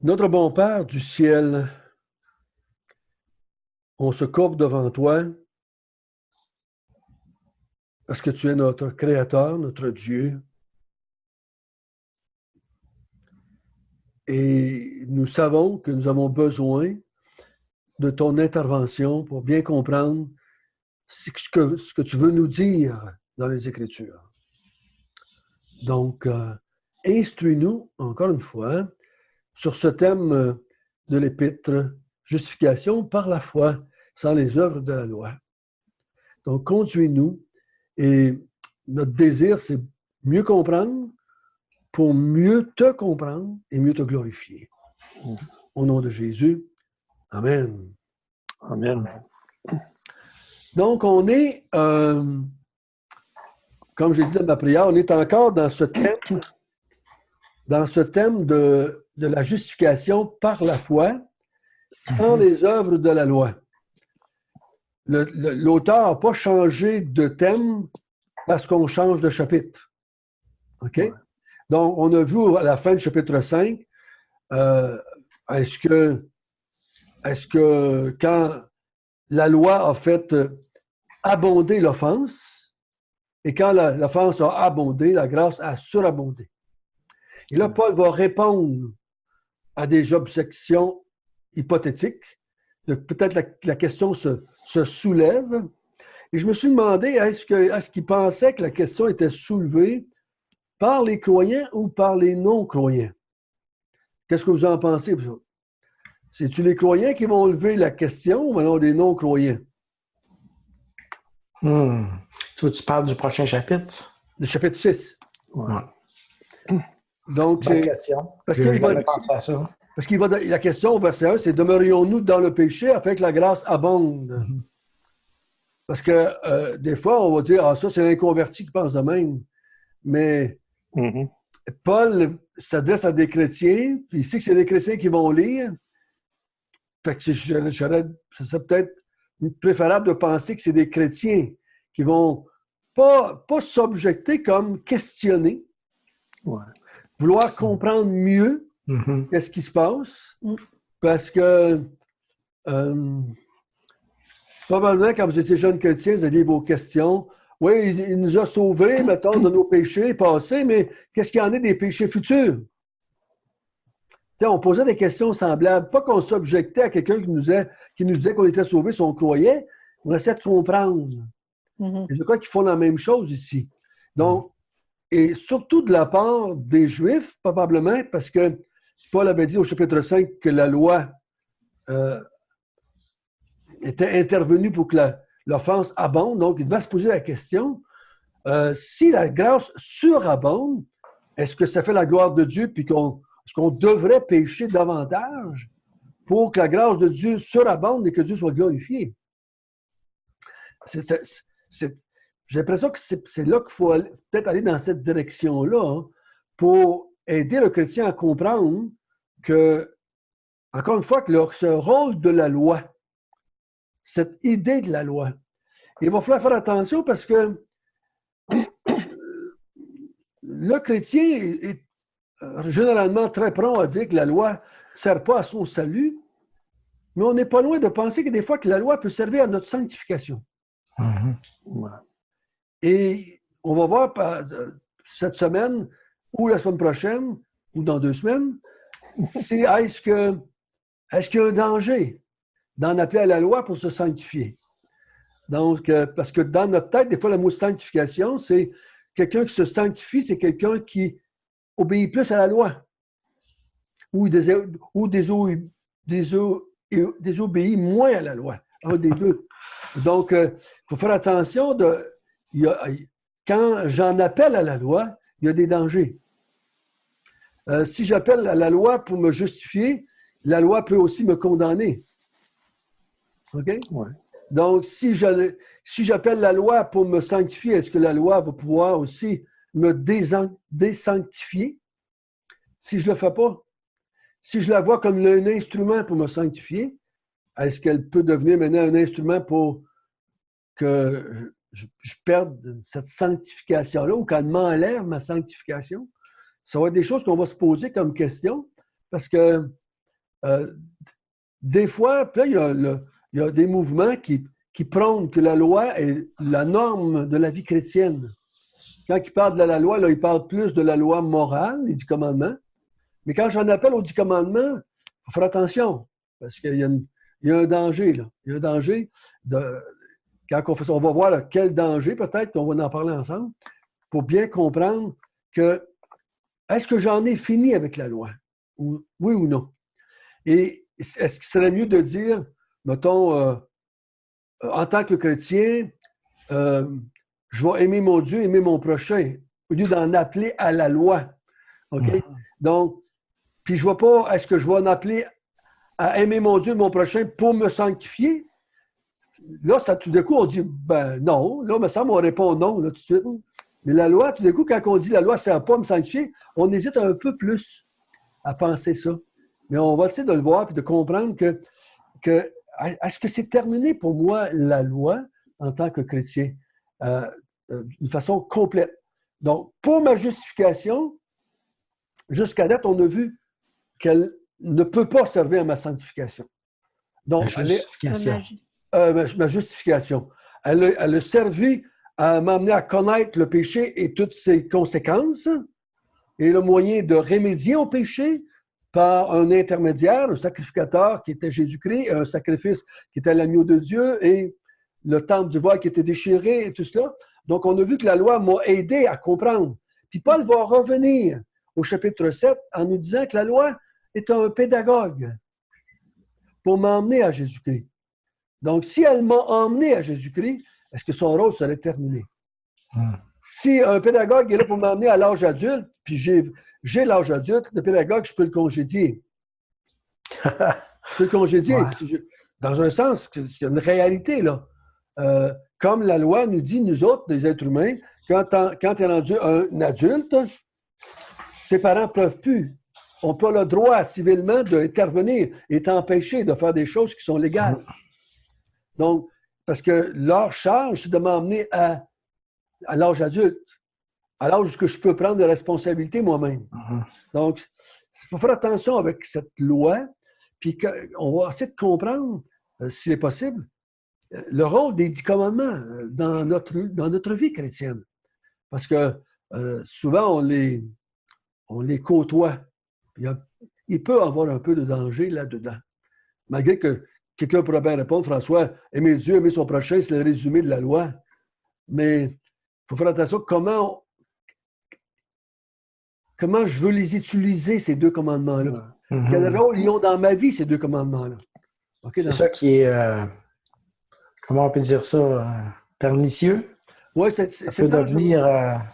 Notre bon Père du ciel, on se courbe devant toi parce que tu es notre Créateur, notre Dieu. Et nous savons que nous avons besoin de ton intervention pour bien comprendre ce que tu veux nous dire dans les Écritures. Donc, instruis-nous, encore une fois, sur ce thème de l'Épître, justification par la foi, sans les œuvres de la loi. Donc, conduis-nous et notre désir, c'est mieux comprendre pour mieux te comprendre et mieux te glorifier. Au nom de Jésus, Amen. Amen. Donc, on est, comme j'ai dit dans ma prière, on est encore dans ce thème de la justification par la foi, sans les œuvres de la loi. L'auteur n'a pas changé de thème parce qu'on change de chapitre. OK? Ouais. Donc, on a vu à la fin du chapitre 5, est-ce que quand la loi a fait abonder l'offense, et quand l'offense a abondé, la grâce a surabondé. Et là, Paul va répondre à des objections hypothétiques. Peut-être la question se soulève. Et je me suis demandé, est-ce qu'il pensait que la question était soulevée par les croyants ou par les non-croyants? Qu'est-ce que vous en pensez, vous autres? C'est-tu les croyants qui vont lever la question ou alors les non-croyants? Tu parles du prochain chapitre? Le chapitre 6. Ouais. Donc, bonne question. Parce je vais penser à ça. Parce qu'il la question au verset 1, c'est « Demeurions-nous dans le péché afin que la grâce abonde? » Parce que des fois, on va dire « Ah, ça, c'est l'inconverti qui pense de même. » Mais Paul s'adresse à des chrétiens, puis il sait que c'est des chrétiens qui vont lire. Fait que ça serait peut-être préférable de penser que c'est des chrétiens qui vont pas s'objecter comme questionner, vouloir comprendre mieux qu'est-ce qui se passe, parce que probablement quand vous étiez jeune chrétien, vous aviez vos questions. Oui, il nous a sauvés, mettons, de nos péchés passés, mais qu'est-ce qu'il y en a des péchés futurs? T'sais, on posait des questions semblables. Pas qu'on s'objectait à quelqu'un qui nous disait qu'on était sauvés si on croyait. On essaie de comprendre. Et je crois qu'ils font la même chose ici. Donc, et surtout de la part des Juifs, probablement, parce que Paul avait dit au chapitre 5 que la loi était intervenue pour que l'offense abonde. Donc, il devait se poser la question, si la grâce surabonde, est-ce que ça fait la gloire de Dieu puis est-ce qu'on devrait pécher davantage pour que la grâce de Dieu surabonde et que Dieu soit glorifié? J'ai l'impression que c'est là qu'il faut peut-être aller dans cette direction-là pour aider le chrétien à comprendre que, encore une fois, que ce rôle de la loi, cette idée de la loi, il va falloir faire attention parce que le chrétien est généralement très prompt à dire que la loi ne sert pas à son salut, mais on n'est pas loin de penser que des fois que la loi peut servir à notre sanctification. Et on va voir cette semaine ou la semaine prochaine ou dans 2 semaines, est-ce qu'il y a un danger d'en appeler à la loi pour se sanctifier? Donc, parce que dans notre tête, des fois, le mot sanctification, c'est quelqu'un qui se sanctifie, c'est quelqu'un qui obéit plus à la loi ou désobéit moins à la loi. Un des deux. Donc, il faut faire attention quand j'en appelle à la loi, il y a des dangers. Si j'appelle à la loi pour me justifier, la loi peut aussi me condamner. OK? Ouais. Donc, si j'appelle la loi pour me sanctifier, est-ce que la loi va pouvoir aussi me désanctifier si je ne le fais pas? Si je la vois comme un instrument pour me sanctifier, est-ce qu'elle peut devenir maintenant un instrument pour que je perde cette sanctification-là ou qu'elle m'enlève ma sanctification? Ça va être des choses qu'on va se poser comme question parce que euh, des fois, puis là, il y a des mouvements qui prônent que la loi est la norme de la vie chrétienne. Quand ils parlent de la loi, là, ils parlent plus de la loi morale, les 10 commandements. Mais quand j'en appelle aux 10 commandements, il faut faire attention, parce qu'il y a un danger, là. Il y a un danger quand on fait ça. On va voir là, quel danger, peut-être qu'on va en parler ensemble, pour bien comprendre que est-ce que j'en ai fini avec la loi? Oui ou non? Et est-ce qu'il serait mieux de dire, mettons, en tant que chrétien, je vais aimer mon Dieu, aimer mon prochain, au lieu d'en appeler à la loi. OK? Donc, puis je ne vois pas, est-ce que je vais en appeler à aimer mon Dieu, mon prochain pour me sanctifier? Là, ça, tout d'un coup, on dit, ben non. Là, il me semble, on répond non, là, tout de suite. Mais la loi, tout d'un coup, quand on dit la loi ne sert pas à me sanctifier, on hésite un peu plus à penser ça. Mais on va essayer de le voir et de comprendre que est-ce que c'est terminé pour moi, la loi, en tant que chrétien, d'une façon complète? Donc, pour ma justification, jusqu'à date, on a vu qu'elle ne peut pas servir à ma sanctification. Donc, la justification. Ma justification. Elle a servi à m'amener à connaître le péché et toutes ses conséquences, et le moyen de remédier au péché par un intermédiaire, un sacrificateur qui était Jésus-Christ, un sacrifice qui était l'agneau de Dieu et le temple du voile qui était déchiré et tout cela. Donc, on a vu que la loi m'a aidé à comprendre. Puis Paul va revenir au chapitre 7 en nous disant que la loi est un pédagogue pour m'emmener à Jésus-Christ. Donc, si elle m'a emmené à Jésus-Christ, est-ce que son rôle serait terminé? Si un pédagogue est là pour m'emmener à l'âge adulte, puis j'ai l'âge adulte, le pédagogue, je peux le congédier. Je peux le congédier. Ouais. Dans un sens, c'est une réalité, là. Comme la loi nous dit, nous autres, les êtres humains, quand tu es rendu un adulte, tes parents ne peuvent plus. On n'a pas le droit civilement d'intervenir et t'empêcher de faire des choses qui sont légales. Donc, parce que leur charge, c'est de m'emmener à l'âge adulte, à l'âge où je peux prendre des responsabilités moi-même. Donc, il faut faire attention avec cette loi, puis on va essayer de comprendre, s'il est possible, le rôle des 10 commandements dans notre vie chrétienne. Parce que souvent, on les côtoie. Il peut y avoir un peu de danger là-dedans. Malgré que quelqu'un pourrait bien répondre, François, aimer Dieu, aimer son prochain, c'est le résumé de la loi. Mais il faut faire attention comment je veux les utiliser, ces 2 commandements-là. Quel rôle ils ont dans ma vie, ces 2 commandements-là. Okay, c'est ça qui est, comment on peut dire ça, pernicieux? Oui, ça peut devenir...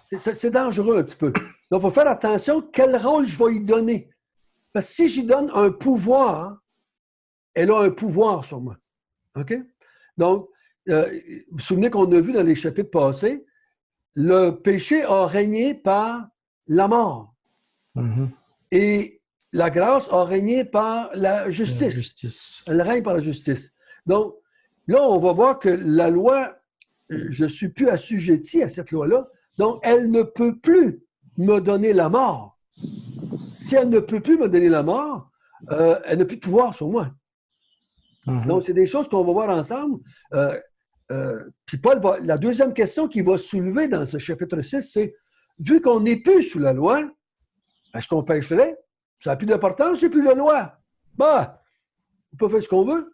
C'est dangereux un petit peu. Donc, il faut faire attention quel rôle je vais y donner. Parce que si j'y donne un pouvoir, elle a un pouvoir sur moi. OK? Donc, vous vous souvenez qu'on a vu dans les chapitres passés, le péché a régné par la mort. Et la grâce a régné par la justice. Elle règne par la justice. Donc, là, on va voir que la loi, je ne suis plus assujetti à cette loi-là. Donc, elle ne peut plus me donner la mort. Si elle ne peut plus me donner la mort, elle n'a plus de pouvoir sur moi. Donc, c'est des choses qu'on va voir ensemble. Puis Paul la deuxième question qu'il va soulever dans ce chapitre 6, c'est, vu qu'on n'est plus sous la loi, est-ce qu'on pécherait? Ça n'a plus d'importance, c'est plus la loi. Bah, on peut faire ce qu'on veut.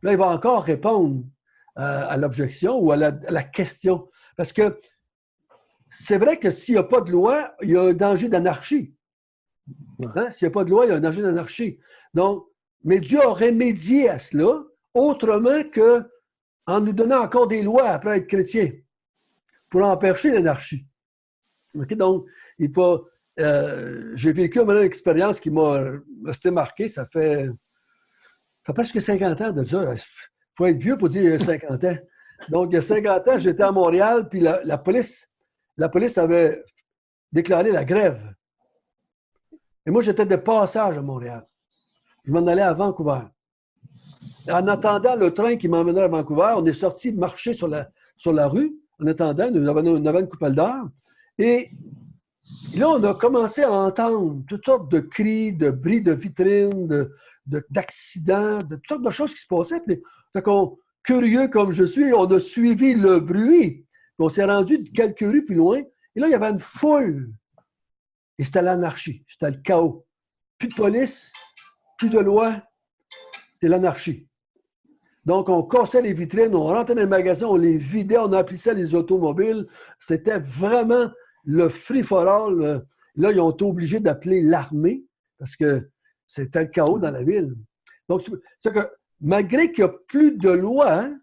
Là, il va encore répondre à l'objection ou à la question. Parce que c'est vrai que s'il n'y a pas de loi, il y a un danger d'anarchie. Hein? S'il n'y a pas de loi, il y a un danger d'anarchie. Donc, mais Dieu a remédié à cela autrement qu'en nous donnant encore des lois après être chrétien pour empêcher l'anarchie. Okay? Donc, j'ai vécu une expérience qui m'a resté marquée. Ça fait presque 50 ans de ça. Il faut être vieux pour dire 50 ans. Donc, il y a 50 ans, j'étais à Montréal, puis la police avait déclaré la grève. Et moi, j'étais de passage à Montréal. Je m'en allais à Vancouver. En attendant le train qui m'emmènerait à Vancouver, on est sorti marcher sur la rue. En attendant, on avait une coupelle d'heure. Et Et là, on a commencé à entendre toutes sortes de cris, de bris de vitrines, d'accidents, de toutes sortes de choses qui se passaient. Puis, fait qu'on, curieux comme je suis, on a suivi le bruit. Puis on s'est rendu quelques rues plus loin. Et là, il y avait une foule. Et c'était l'anarchie, c'était le chaos. Plus de police, plus de loi, c'est l'anarchie. Donc, on cassait les vitrines, on rentrait dans les magasins, on les vidait, on appelait ça les automobiles. C'était vraiment le free-for-all. Là, ils ont été obligés d'appeler l'armée parce que c'était le chaos dans la ville. Donc, c'est que malgré qu'il n'y a plus de loi, hein,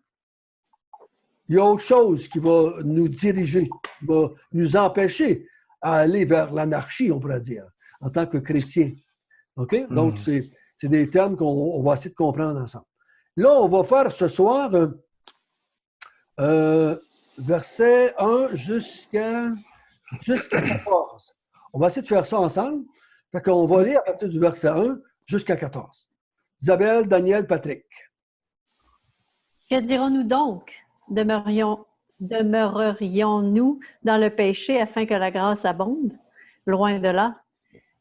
il y a autre chose qui va nous diriger, qui va nous empêcher à aller vers l'anarchie, on pourrait dire, en tant que chrétien. OK? Donc, c'est des termes qu'on va essayer de comprendre ensemble. Là, on va faire ce soir verset 1 jusqu'à 14. On va essayer de faire ça ensemble. Fait qu'on va lire à partir du verset 1 jusqu'à 14. Isabelle, Daniel, Patrick. Que dirons-nous donc? Demeurerions-nous dans le péché afin que la grâce abonde? Loin de là.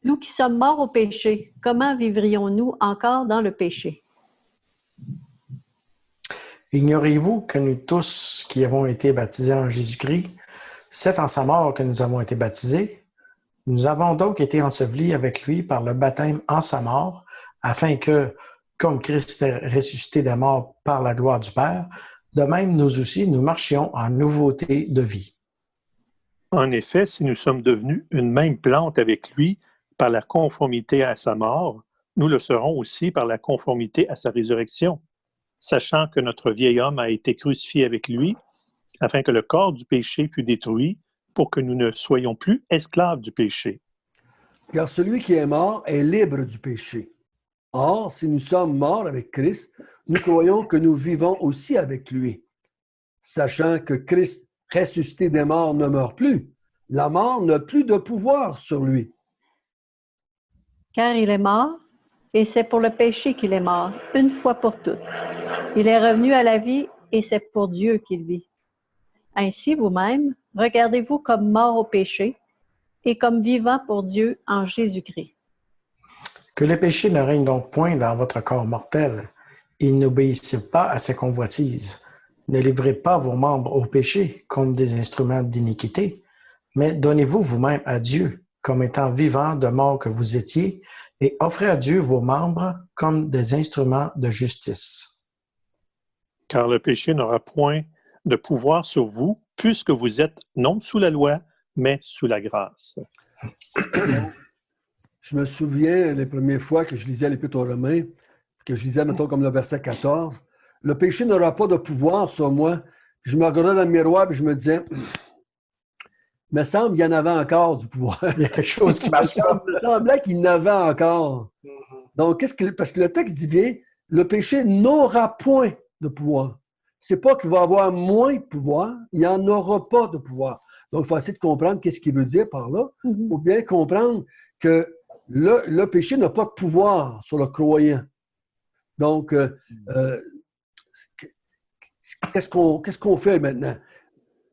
Nous qui sommes morts au péché, comment vivrions-nous encore dans le péché? Ignorez-vous que nous tous qui avons été baptisés en Jésus-Christ, c'est en sa mort que nous avons été baptisés? Nous avons donc été ensevelis avec lui par le baptême en sa mort, afin que, comme Christ est ressuscité des morts par la gloire du Père, de même nous aussi nous marchions en nouveauté de vie. En effet, si nous sommes devenus une même plante avec lui par la conformité à sa mort, nous le serons aussi par la conformité à sa résurrection, sachant que notre vieil homme a été crucifié avec lui, afin que le corps du péché fût détruit, pour que nous ne soyons plus esclaves du péché. Car celui qui est mort est libre du péché. Or, si nous sommes morts avec Christ, nous croyons que nous vivons aussi avec lui. Sachant que Christ, ressuscité des morts, ne meurt plus, la mort n'a plus de pouvoir sur lui. Car il est mort, et c'est pour le péché qu'il est mort, une fois pour toutes. Il est revenu à la vie, et c'est pour Dieu qu'il vit. Ainsi, vous-même, regardez-vous comme mort au péché, et comme vivant pour Dieu en Jésus-Christ. Que le péché ne règne donc point dans votre corps mortel, et n'obéissez pas à ses convoitises. Ne livrez pas vos membres au péché comme des instruments d'iniquité, mais donnez-vous vous-même à Dieu comme étant vivants de mort que vous étiez, et offrez à Dieu vos membres comme des instruments de justice. Car le péché n'aura point de pouvoir sur vous, puisque vous êtes non sous la loi, mais sous la grâce. Je me souviens les premières fois que je lisais l'Épître aux Romains, que je lisais, mettons, comme le verset 14, le péché n'aura pas de pouvoir sur moi. Puis je me regardais dans le miroir et je me disais, il me semble qu'il y en avait encore du pouvoir. Il y a quelque chose qui marche pas. Il me semblait qu'il y en avait encore. Donc, parce que le texte dit bien, le péché n'aura point de pouvoir. C'est pas qu'il va avoir moins de pouvoir, il n'y en aura pas de pouvoir. Donc, il faut essayer de comprendre qu'est-ce qu'il veut dire par là, ou bien comprendre que le péché n'a pas de pouvoir sur le croyant. Donc, qu'est-ce qu'on fait maintenant?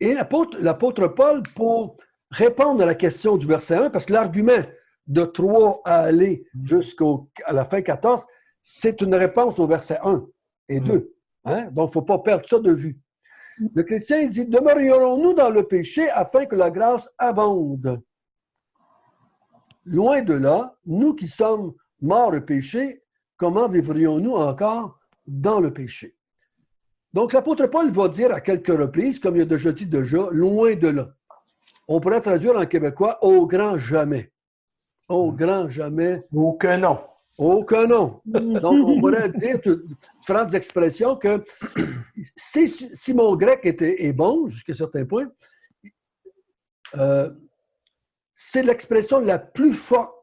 Et l'apôtre Paul, pour répondre à la question du verset 1, parce que l'argument de 3 à aller jusqu'à la fin 14, c'est une réponse au verset 1 et 2. Hein? Donc, il ne faut pas perdre ça de vue. Le chrétien il dit, demeurerons-nous dans le péché afin que la grâce abonde. Loin de là, nous qui sommes morts au péché, comment vivrions-nous encore dans le péché? Donc, l'apôtre Paul va dire à quelques reprises, comme il a déjà dit loin de là. On pourrait traduire en québécois, au grand jamais. Au grand jamais. Aucun nom. Aucun nom. Donc, on pourrait dire différentes expressions que si mon grec est bon, jusqu'à un certain point, c'est l'expression la plus forte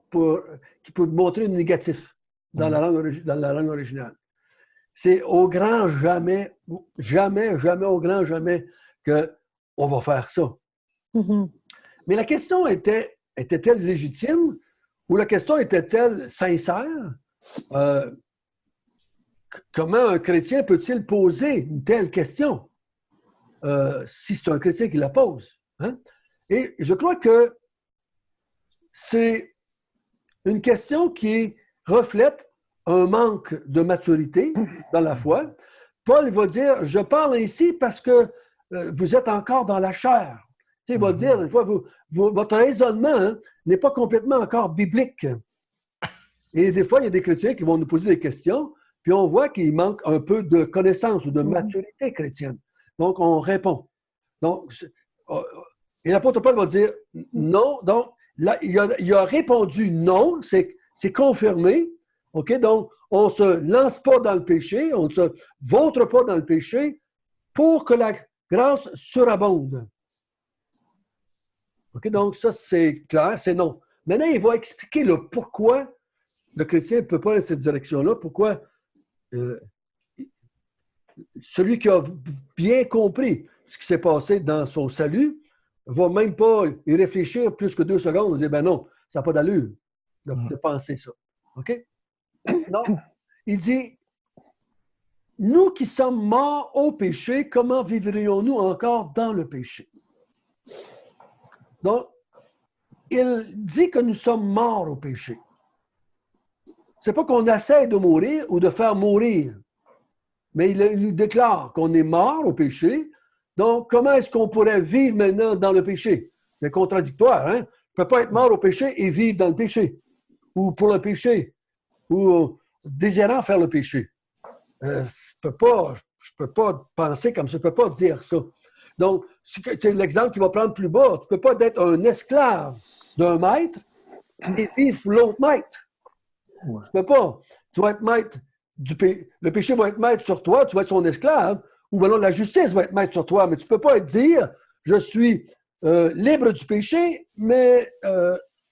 qui peut montrer une négatif dans la langue originale. C'est au grand jamais, jamais, jamais, au grand jamais qu'on va faire ça. Mais la question était-elle légitime ou la question était-elle sincère? Comment un chrétien peut-il poser une telle question si c'est un chrétien qui la pose? Hein? Et je crois que c'est une question qui reflète un manque de maturité dans la foi. Paul va dire, je parle ainsi parce que vous êtes encore dans la chair. Tu sais, il va dire, des fois, votre raisonnement hein, n'est pas complètement encore biblique. Et des fois, il y a des chrétiens qui vont nous poser des questions, puis on voit qu'il manque un peu de connaissance ou de maturité chrétienne. Donc, on répond. Donc, et l'apôtre Paul va dire non. Donc, là, il a répondu non, c'est confirmé. OK? Donc, on ne se lance pas dans le péché, on ne se vautre pas dans le péché pour que la grâce surabonde. OK? Donc, ça, c'est clair, c'est non. Maintenant, il va expliquer le pourquoi le chrétien ne peut pas aller dans cette direction-là, pourquoi celui qui a bien compris ce qui s'est passé dans son salut ne va même pas y réfléchir plus que 2 secondes et dire, ben non, ça n'a pas d'allure de penser ça. OK? Donc, il dit, nous qui sommes morts au péché, comment vivrions-nous encore dans le péché? Donc, il dit que nous sommes morts au péché. C'est pas qu'on essaie de mourir ou de faire mourir, mais il nous déclare qu'on est mort au péché. Donc, comment est-ce qu'on pourrait vivre maintenant dans le péché? C'est contradictoire, hein? On ne peut pas être mort au péché et vivre dans le péché, ou pour le péché, ou désirant faire le péché. Je ne peux pas penser comme ça, je ne peux pas dire ça. Donc, c'est l'exemple qu'il va prendre plus bas. Tu ne peux pas être un esclave d'un maître et vivre pour l'autre maître. Ouais. Tu ne peux pas. Tu vas être maître du péché. Le péché va être maître sur toi, tu vas être son esclave, ou alors la justice va être maître sur toi. Mais tu ne peux pas dire, je suis libre du péché, mais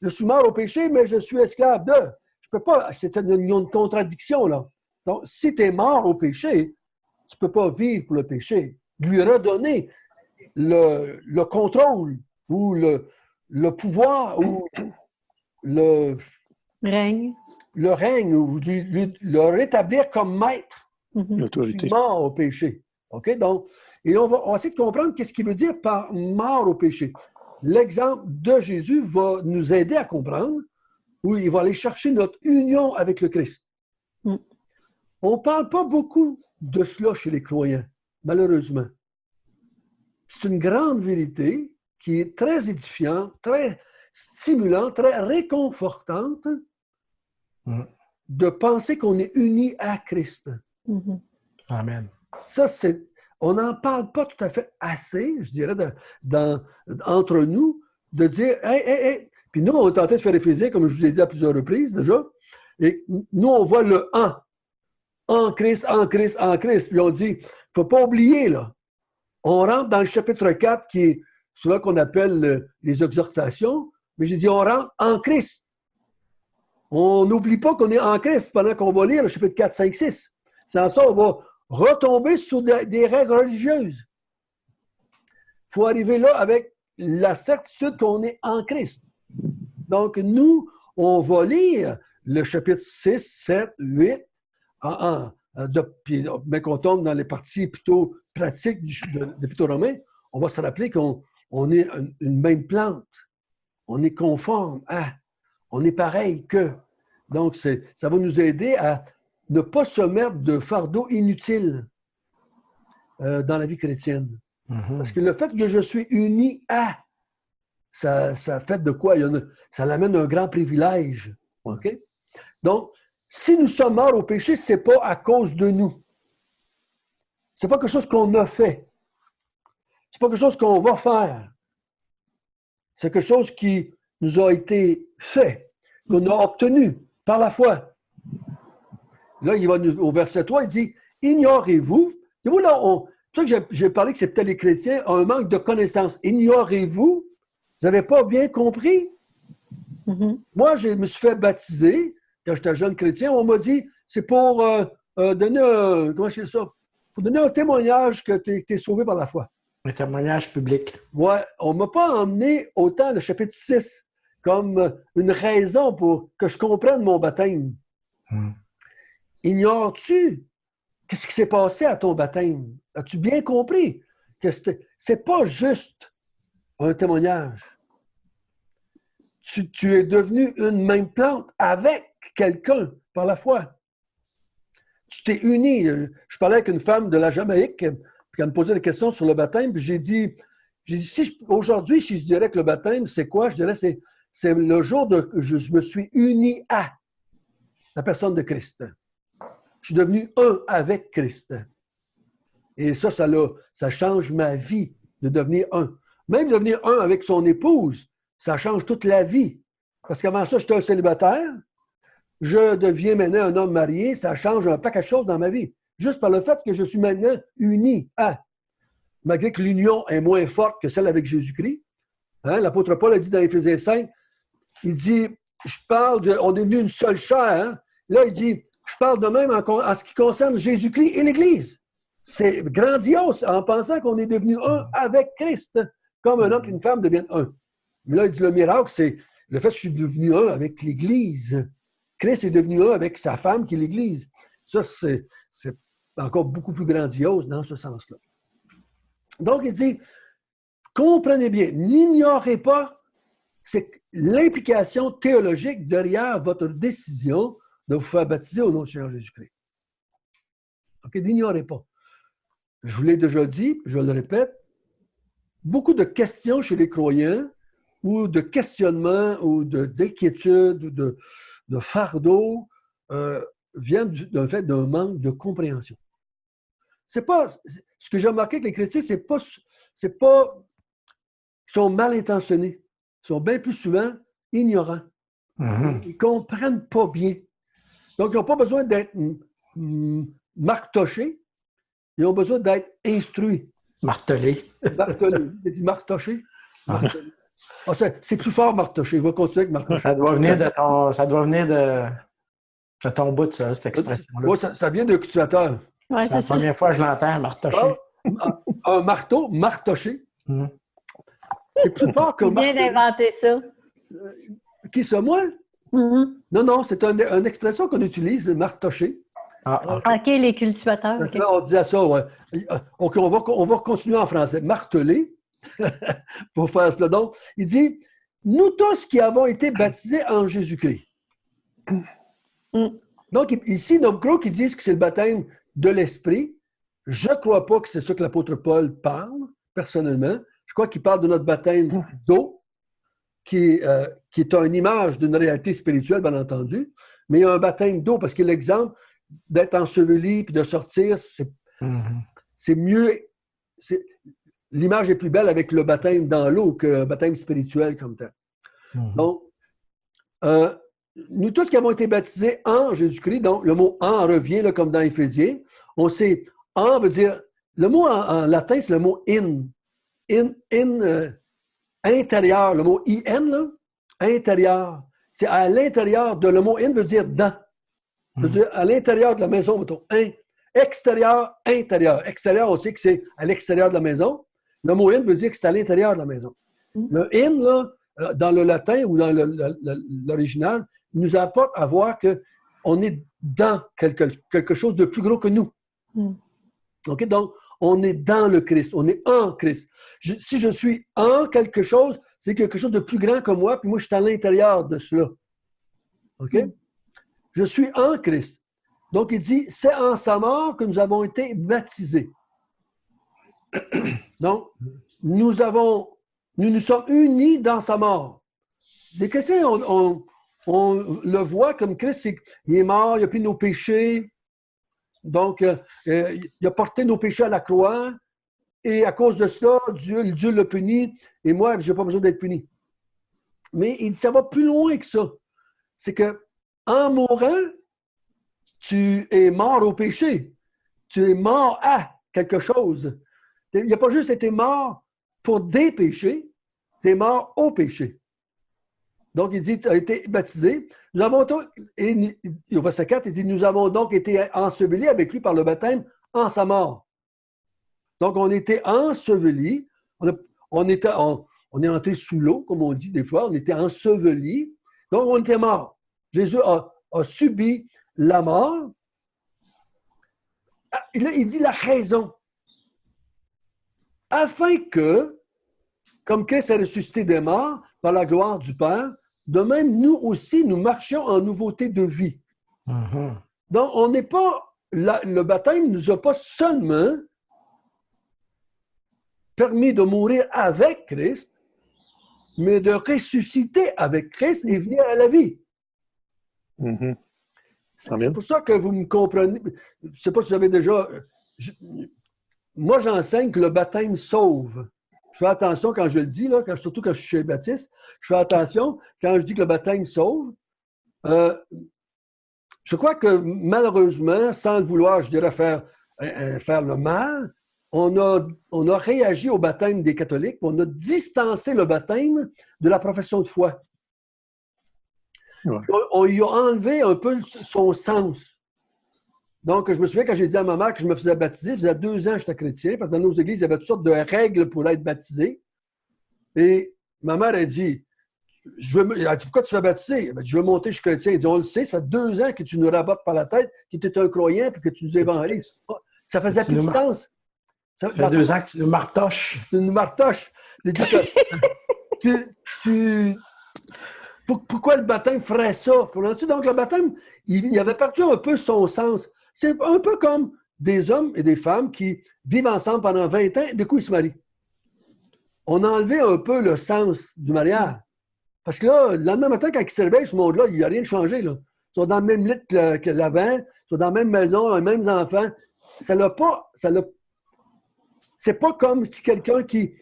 je suis mort au péché, mais je suis esclave de. Je peux pas. C'est une contradiction, là. Donc, si tu es mort au péché, tu ne peux pas vivre pour le péché. Lui redonner le contrôle ou le pouvoir ou le règne. Le règne ou le rétablir comme maître. Je suis mort au péché. OK? Donc, et on va essayer de comprendre qu'est-ce qu'il veut dire par mort au péché. L'exemple de Jésus va nous aider à comprendre où il va aller chercher notre union avec le Christ. On ne parle pas beaucoup de cela chez les croyants, malheureusement. C'est une grande vérité qui est très édifiante, très stimulante, très réconfortante de penser qu'on est unis à Christ. Amen. Ça, on n'en parle pas tout à fait assez, je dirais, entre nous, de dire, hey. Puis nous, on est tenté de faire Éphésiens, comme je vous l'ai dit à plusieurs reprises déjà, et nous, on voit le en Christ, en Christ, en Christ. Puis on dit, il ne faut pas oublier, là, on rentre dans le chapitre 4, qui est celui qu'on appelle les exhortations, mais j'ai dit, on rentre en Christ. On n'oublie pas qu'on est en Christ pendant qu'on va lire le chapitre 4, 5, 6. Sans ça, on va retomber sur des règles religieuses. Il faut arriver là avec la certitude qu'on est en Christ. Donc, nous, on va lire le chapitre 6, 7, 8, mais qu'on tombe dans les parties plutôt pratiques de l'Épître aux Romains, on va se rappeler qu'on est une même plante. On est conforme à, on est pareil que. Donc, ça va nous aider à ne pas se mettre de fardeau inutile dans la vie chrétienne. Parce que le fait que je suis uni à, ça fait de quoi? Ça l'amène un grand privilège. OK? Donc, si nous sommes morts au péché, ce n'est pas à cause de nous. Ce n'est pas quelque chose qu'on a fait. Ce n'est pas quelque chose qu'on va faire. C'est quelque chose qui nous a été fait, qu'on a obtenu par la foi. Là, il va au verset 3, il dit, « Ignorez-vous » Et vous, là, c'est ça que j'ai parlé que c'est peut-être les chrétiens ont un manque de connaissance. « Ignorez-vous » Vous n'avez pas bien compris? Moi, je me suis fait baptiser quand j'étais jeune chrétien. On m'a dit, c'est pour donner un témoignage que tu es sauvé par la foi. Un témoignage public. Ouais, on ne m'a pas emmené autant le chapitre 6 comme une raison pour que je comprenne mon baptême. Ignores-tu qu'est-ce qui s'est passé à ton baptême? As-tu bien compris que c'est pas juste un témoignage? tu es devenu une même plante avec quelqu'un par la foi. Tu t'es uni. Je parlais avec une femme de la Jamaïque, puis elle me posait des questions sur le baptême, puis j'ai dit aujourd'hui, si je dirais que le baptême, c'est quoi? Je dirais c'est le jour de je me suis uni à la personne de Christ. Je suis devenu un avec Christ. Et ça change ma vie de devenir un. Même devenir un avec son épouse, ça change toute la vie. Parce qu'avant ça, j'étais un célibataire. Je deviens maintenant un homme marié. Ça change un paquet de choses dans ma vie. Juste par le fait que je suis maintenant uni à. Malgré que l'union est moins forte que celle avec Jésus-Christ. Hein? L'apôtre Paul a dit dans Éphésiens 5, il dit, on est devenu une seule chair. Hein? Là, il dit, je parle de même en ce qui concerne Jésus-Christ et l'Église. C'est grandiose en pensant qu'on est devenu un avec Christ, comme un homme et une femme deviennent un. Mais là, il dit le miracle, c'est le fait que je suis devenu un avec l'Église. Christ est devenu un avec sa femme qui est l'Église. Ça, c'est encore beaucoup plus grandiose dans ce sens-là. Donc, il dit, comprenez bien, n'ignorez pas l'implication théologique derrière votre décision de vous faire baptiser au nom du Seigneur Jésus-Christ. OK, n'ignorez pas. Je vous l'ai déjà dit, je le répète, beaucoup de questions chez les croyants ou de questionnements ou d'inquiétudes ou de fardeaux viennent d'un manque de compréhension. C'est pas, ce que j'ai remarqué avec les chrétiens, c'est pas, ils sont mal intentionnés. Ils sont bien plus souvent ignorants. Mm-hmm. Ils ne comprennent pas bien. Donc, ils n'ont pas besoin d'être martochés. Ils ont besoin d'être instruits. Martelés. Martelés. J'ai dit martochés? Martelés. Ah, c'est plus fort, martoché. Il va continuer avec martoché. Ça doit venir de ton bout, ça, cette expression-là. Oui, ça vient de cultivateur. Ouais, c'est la première fois que je l'entends, martoché. Un marteau, martoché. C'est plus fort que marteau. Tu viens d'inventer ça. Qui ça, moi? Non, c'est une expression qu'on utilise, martoché. OK, les cultivateurs. Okay. On disait ça, oui. OK, on va continuer en français. Marteler, pour faire cela. Donc, il dit, nous tous qui avons été baptisés en Jésus-Christ. Donc, ici, nos gros qui disent que c'est le baptême de l'Esprit, je ne crois pas que c'est ça que l'apôtre Paul parle, personnellement. Je crois qu'il parle de notre baptême d'eau, qui est une image d'une réalité spirituelle, bien entendu, mais il y a un baptême d'eau, parce que l'exemple d'être enseveli puis de sortir, c'est mieux. L'image est plus belle avec le baptême dans l'eau que le baptême spirituel comme tel. Donc, nous tous qui avons été baptisés en Jésus-Christ, donc le mot « en » revient là, comme dans Éphésiens. On sait « en » veut dire, le mot en latin, c'est le mot « in ». Intérieur, le mot « in », là, intérieur. C'est à l'intérieur de, le mot « in » veut dire « dans ». Ça veut dire à l'intérieur de la maison, mettons. Extérieur, intérieur. Extérieur, on sait que c'est à l'extérieur de la maison. Le mot « in » veut dire que c'est à l'intérieur de la maison. Le « in », là, dans le latin ou dans l'original, nous apporte à voir qu'on est dans quelque chose de plus gros que nous. OK? Donc, on est dans le Christ. On est en Christ. Si je suis en quelque chose, c'est quelque chose de plus grand que moi, puis moi, je suis à l'intérieur de cela. OK? Je suis en Christ. Donc, il dit, c'est en sa mort que nous avons été baptisés. Donc, nous sommes unis dans sa mort. Les chrétiens, on le voit comme Christ, il est mort, il a pris nos péchés. Donc, il a porté nos péchés à la croix. Et à cause de cela, Dieu l'a puni. Et moi, je n'ai pas besoin d'être puni. Mais il dit, ça va plus loin que ça. C'est que en mourant, tu es mort au péché. Tu es mort à quelque chose. Il n'y a pas juste été mort pour des péchés, tu es mort au péché. Donc, il dit, tu as été baptisé. Nous avons, et au verset 4, il dit, nous avons donc été ensevelis avec lui par le baptême en sa mort. Donc, on était ensevelis. On est entré sous l'eau, comme on dit des fois. On était ensevelis. Donc, on était mort. Jésus a subi la mort. Là, il dit la raison. Afin que, comme Christ a ressuscité des morts par la gloire du Père, de même, nous aussi, nous marchions en nouveauté de vie. Donc, on n'est pas... le baptême ne nous a pas seulement permis de mourir avec Christ, mais de ressusciter avec Christ et venir à la vie. C'est pour ça que vous me comprenez. Je ne sais pas si j'avais déjà... moi, j'enseigne que le baptême sauve. Je fais attention quand je le dis, là, surtout quand je suis chez Baptiste, je fais attention quand je dis que le baptême sauve. Je crois que malheureusement, sans le vouloir, je dirais faire le mal, on a réagi au baptême des catholiques, on a distancé le baptême de la profession de foi. Ouais. On lui a enlevé un peu son sens. Donc, je me souviens quand j'ai dit à ma mère que je me faisais baptiser, ça faisait 2 ans que j'étais chrétien, parce que dans nos églises, il y avait toutes sortes de règles pour être baptisé. Et ma mère a dit, elle a dit, pourquoi tu fais baptiser? Je veux monter, je suis chrétien. Elle dit, on le sait, ça fait 2 ans que tu nous rabotes par la tête, que tu es un croyant et que tu nous évangélises. Ça faisait plus de sens. Ça fait 2 ans que tu nous martoches. Tu nous martoches. Pourquoi le baptême ferait ça? Donc, le baptême, il avait perdu un peu son sens. C'est un peu comme des hommes et des femmes qui vivent ensemble pendant 20 ans, et du coup, ils se marient. On a enlevé un peu le sens du mariage. Parce que là, le lendemain matin, quand ils se réveillent, ce monde-là, il n'y a rien changé. Là. Ils sont dans le même lit que l'avant, ils sont dans la même maison, les mêmes enfants. C'est pas comme si quelqu'un qui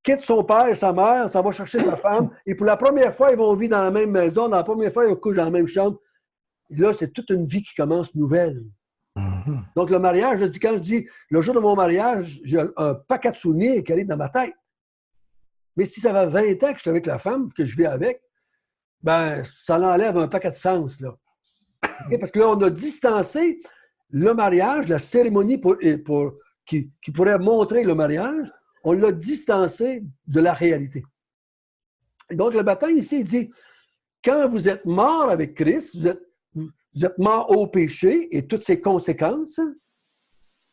quitte son père et sa mère, ça va chercher sa femme, et pour la première fois, ils vont vivre dans la même maison, dans la première fois, ils couchent dans la même chambre. Et là, c'est toute une vie qui commence nouvelle. Donc, le mariage, quand je dis, le jour de mon mariage, j'ai un paquet de souvenirs qui arrivent dans ma tête. Mais si ça fait 20 ans que je suis avec la femme, que je vis avec, ben ça enlève un paquet de sens, là. Okay? Parce que là, on a distancé le mariage, la cérémonie qui pourrait montrer le mariage, on l'a distancé de la réalité. Et donc, le baptême ici, il dit, quand vous êtes mort avec Christ, vous êtes mort au péché et toutes ses conséquences,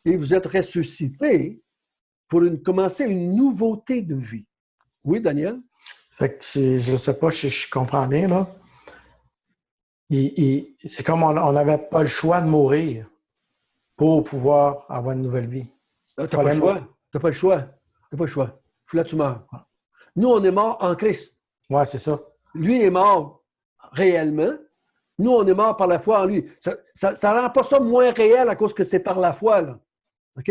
et vous êtes ressuscité pour commencer une nouveauté de vie. Oui, Daniel? Fait que je ne sais pas si je comprends bien, là. C'est comme on n'avait pas le choix de mourir pour pouvoir avoir une nouvelle vie. Tu n'as pas le choix. Tu n'as pas le choix. Tu n'as pas le choix. Là, tu meurs. Nous, on est mort en Christ. Oui, c'est ça. Lui est mort réellement. Nous, on est mort par la foi en lui. Ça ne rend pas ça moins réel à cause que c'est par la foi, là. OK?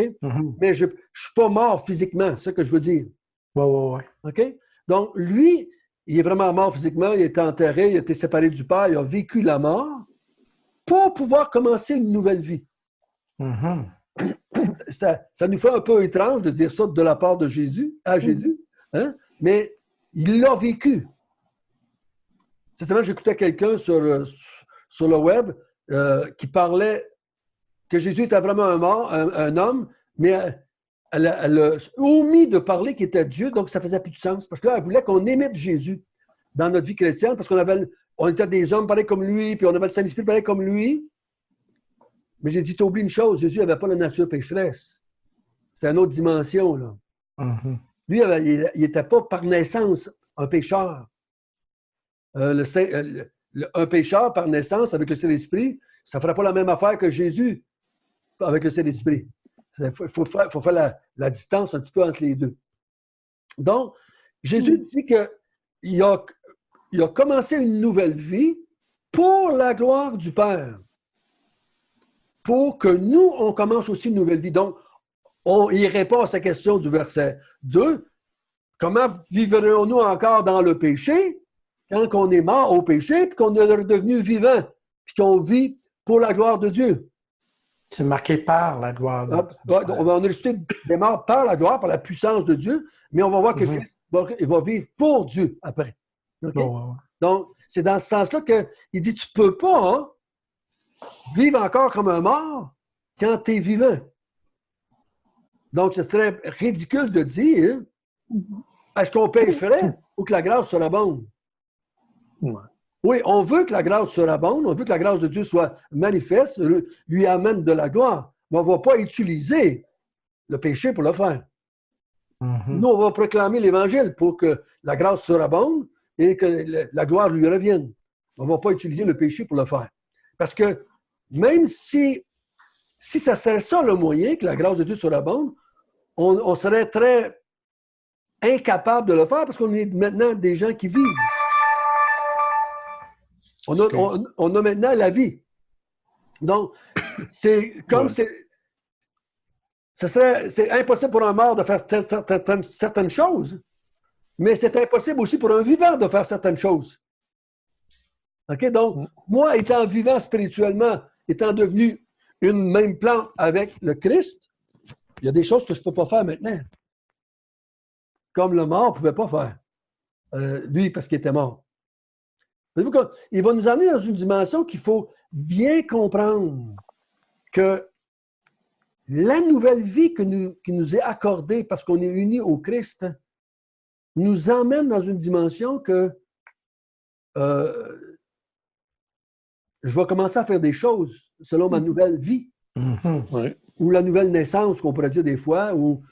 Mais je ne suis pas mort physiquement, c'est ce que je veux dire. Oui. OK? Donc, lui, il est vraiment mort physiquement, il a été enterré, il a été séparé du Père, il a vécu la mort pour pouvoir commencer une nouvelle vie. Ça nous fait un peu étrange de dire ça de la part de Jésus, à Jésus, hein? Mais il l'a vécu. Cette semaine, j'écoutais quelqu'un sur le web qui parlait que Jésus était vraiment un homme, mais elle a omis de parler qu'il était Dieu, donc ça faisait plus de sens. Parce que là, elle voulait qu'on imite Jésus dans notre vie chrétienne, parce qu'on était des hommes pareils comme lui, puis on avait le Saint-Esprit pareil comme lui. Mais j'ai dit, tu oublies une chose, Jésus n'avait pas la nature pécheresse. C'est une autre dimension, là. Lui, il n'était pas par naissance un pécheur. Un pécheur par naissance avec le Saint-Esprit, ça ne ferait pas la même affaire que Jésus avec le Saint-Esprit. Il faut faire la distance un petit peu entre les deux. Donc, Jésus dit qu'il a commencé une nouvelle vie pour la gloire du Père. Pour que nous, on commence aussi une nouvelle vie. Donc, il répond à sa question du verset 2. Comment vivrions-nous encore dans le péché quand on est mort au péché puis qu'on est redevenu vivant puis qu'on vit pour la gloire de Dieu? C'est marqué par la gloire de Dieu. On va ressusciter des morts par la gloire, par la puissance de Dieu, mais on va voir que Christ va vivre pour Dieu après. Okay? Donc, c'est dans ce sens-là qu'il dit, tu ne peux pas vivre encore comme un mort quand tu es vivant. Donc, ce serait ridicule de dire, est-ce qu'on pécherait ou que la grâce surabonde? Oui, on veut que la grâce surabonde, on veut que la grâce de Dieu soit manifeste, lui amène de la gloire, mais on ne va pas utiliser le péché pour le faire. Nous, on va proclamer l'Évangile pour que la grâce surabonde, et que la gloire lui revienne. On ne va pas utiliser le péché pour le faire. Parce que même si ça serait ça le moyen, que la grâce de Dieu surabonde, on serait très incapable de le faire parce qu'on est maintenant des gens qui vivent. On a maintenant la vie. Donc, c'est comme c'est impossible pour un mort de faire certaines choses, mais c'est impossible aussi pour un vivant de faire certaines choses. OK? Donc, moi, étant vivant spirituellement, étant devenu une même plante avec le Christ, il y a des choses que je ne peux pas faire maintenant. Comme le mort ne pouvait pas faire. Lui, parce qu'il était mort. Voyez-vous qu'il va nous amener dans une dimension qu'il faut bien comprendre que la nouvelle vie qui nous est accordée parce qu'on est unis au Christ nous emmène dans une dimension que je vais commencer à faire des choses selon ma nouvelle vie. Mm-hmm. Ou la nouvelle naissance, qu'on pourrait dire des fois, ou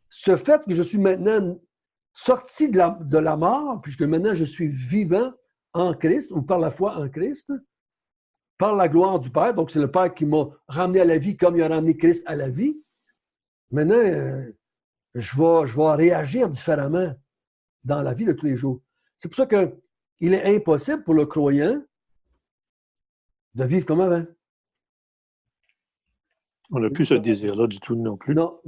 ce fait que je suis maintenant sorti de la mort, puisque maintenant je suis vivant en Christ, ou par la foi en Christ, par la gloire du Père, donc c'est le Père qui m'a ramené à la vie comme il a ramené Christ à la vie. Maintenant, je vais réagir différemment dans la vie de tous les jours. C'est pour ça qu'il est impossible pour le croyant de vivre comme avant. On n'a plus ce désir-là du tout non plus. Non.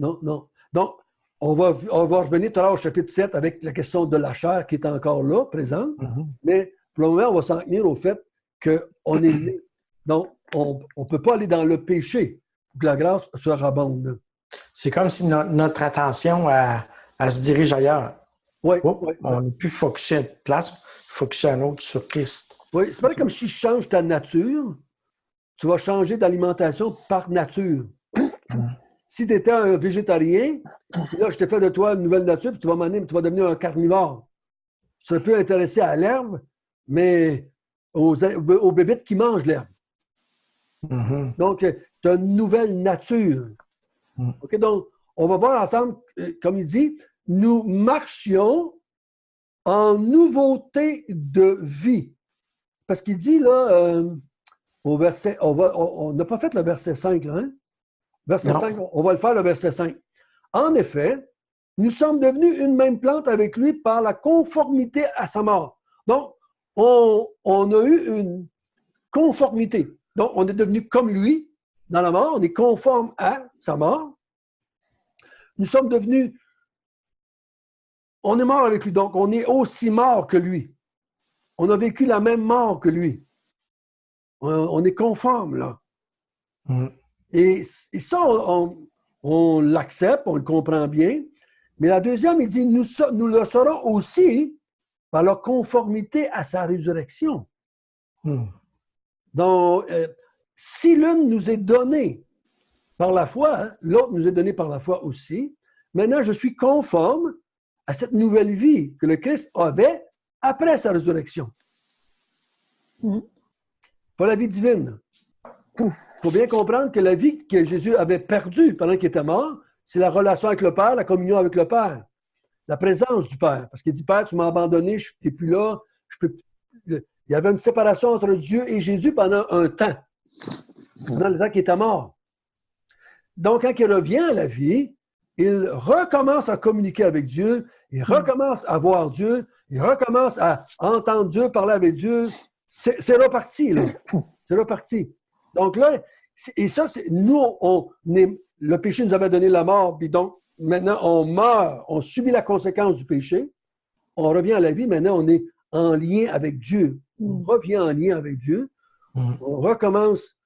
Donc, on va revenir tout à l'heure au chapitre 7 avec la question de la chair qui est encore là, présente. Mm-hmm. Mais pour le moment, on va s'en tenir au fait qu'on est né. Donc, on ne peut pas aller dans le péché pour que la grâce se rabonde. C'est comme si notre attention elle se dirige ailleurs. Oui. On n'est plus focusé à une place, focusé à un autre sur Christ. Oui, c'est pas comme si je change ta nature, tu vas changer d'alimentation par nature. Si tu étais un végétarien, là, je t'ai fait de toi une nouvelle nature, puis tu vas devenir un carnivore. Tu serais plus intéressé à l'herbe, mais aux bébites qui mangent l'herbe. Mm-hmm. Donc, tu as une nouvelle nature. Okay, donc, on va voir ensemble, comme il dit, nous marchions en nouveauté de vie. Parce qu'il dit là, au verset, on n'a pas fait le verset 5, là, hein? Verset 5, on va le faire le verset 5. En effet, nous sommes devenus une même plante avec lui par la conformité à sa mort. Donc, on a eu une conformité. Donc, on est devenu comme lui dans la mort, on est conforme à sa mort. Nous sommes devenus, on est mort avec lui, donc on est aussi mort que lui. On a vécu la même mort que lui. On est conforme, là. Et ça, on l'accepte, on le comprend bien. Mais la deuxième, il dit, nous le serons aussi par la conformité à sa résurrection. Donc, si l'une nous est donnée par la foi, hein, l'autre nous est donnée par la foi aussi, maintenant je suis conforme à cette nouvelle vie que le Christ avait après sa résurrection. Pas la vie divine. Il faut bien comprendre que la vie que Jésus avait perdue pendant qu'il était mort, c'est la relation avec le Père, la communion avec le Père, la présence du Père. Parce qu'il dit, Père, tu m'as abandonné, je n'es plus là. Il y avait une séparation entre Dieu et Jésus pendant un temps, pendant le temps qu'il était mort. Donc, quand il revient à la vie, il recommence à communiquer avec Dieu, il recommence à voir Dieu, il recommence à entendre Dieu, parler avec Dieu. C'est reparti, là. C'est reparti. Donc là, et ça, nous, le péché nous avait donné la mort, puis donc, maintenant, on meurt, on subit la conséquence du péché, on revient à la vie, maintenant, on est en lien avec Dieu. On revient en lien avec Dieu, on recommence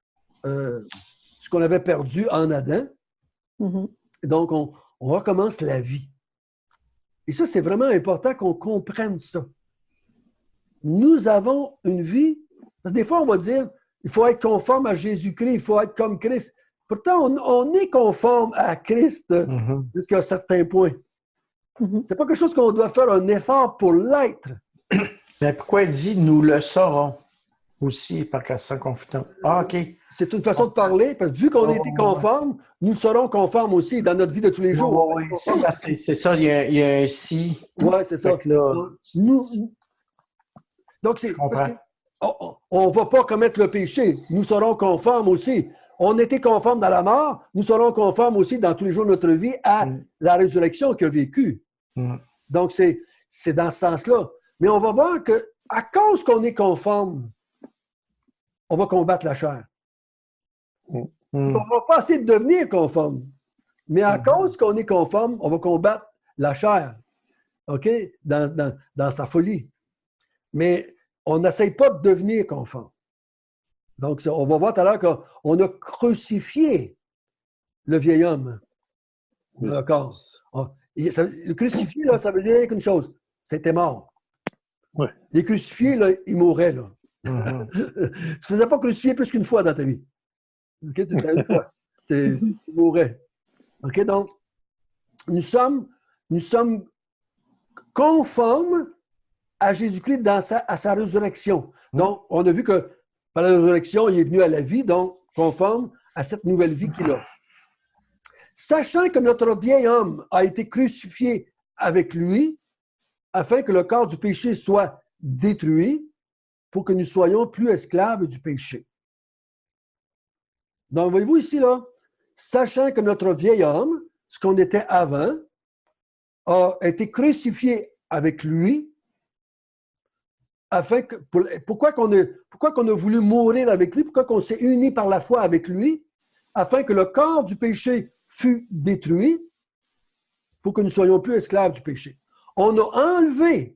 ce qu'on avait perdu en Adam. Donc, on recommence la vie. Et ça, c'est vraiment important qu'on comprenne ça. Nous avons une vie, parce que des fois, on va dire, il faut être conforme à Jésus-Christ, il faut être comme Christ. Pourtant, on est conforme à Christ jusqu'à un certain point. C'est pas quelque chose qu'on doit faire un effort pour l'être. Mais pourquoi il dit « nous le saurons » aussi par sa confidence? Ah, OK. c'est une façon de parler, parce que vu qu'on a été conforme, nous serons conformes aussi dans notre vie de tous les jours. Oui, c'est ça, il y a un si. Oui, c'est ça. Donc, je comprends. On ne va pas commettre le péché. Nous serons conformes aussi. On était conformes dans la mort, nous serons conformes aussi dans tous les jours de notre vie à la résurrection qu'il a vécue. Donc, c'est dans ce sens-là. Mais on va voir qu'à cause qu'on est conforme, on va combattre la chair. On ne va pas essayer de devenir conforme. Mais à cause qu'on est conforme, on va combattre la chair. OK? Dans sa folie. Mais on n'essaye pas de devenir conforme. Donc, on va voir tout à l'heure qu'on a crucifié le vieil homme. D'accord? Le crucifié, là, ça veut dire qu'une chose. C'était mort. Ouais. Les crucifiés, là, ils mouraient. Là. Tu ne faisais pas crucifier plus qu'une fois dans ta vie. OK? C'était une fois. Tu mourais. OK? Donc, nous sommes conformes à Jésus-Christ à sa résurrection. Donc, on a vu que par la résurrection, il est venu à la vie, donc conforme à cette nouvelle vie qu'il a. Sachant que notre vieil homme a été crucifié avec lui, afin que le corps du péché soit détruit, pour que nous soyons plus esclaves du péché. Donc, voyez-vous ici, là, sachant que notre vieil homme, ce qu'on était avant, a été crucifié avec lui, afin que, pourquoi qu'on a voulu mourir avec lui, pourquoi qu'on s'est unis par la foi avec lui, afin que le corps du péché fût détruit, pour que nous soyons plus esclaves du péché. On a enlevé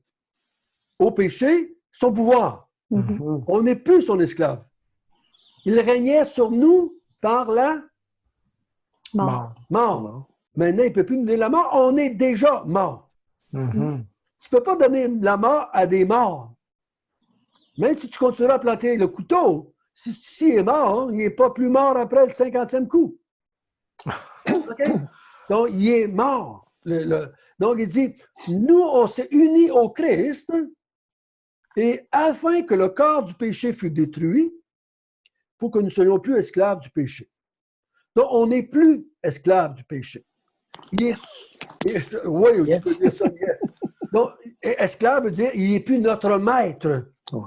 au péché son pouvoir. On n'est plus son esclave. Il régnait sur nous par la mort. Maintenant, il ne peut plus nous donner la mort. On est déjà mort. Tu ne peux pas donner la mort à des morts. Même si tu continueras à planter le couteau, s'il est mort, il n'est pas plus mort après le 50e coup. Okay? Donc, il est mort. Donc, il dit, nous, on s'est unis au Christ, et afin que le corps du péché fût détruit, pour que nous ne soyons plus esclaves du péché. Donc, on n'est plus esclaves du péché. Yes. Oui, tu peux dire ça, yes. Donc, esclave veut dire, il n'est plus notre maître. Ouais.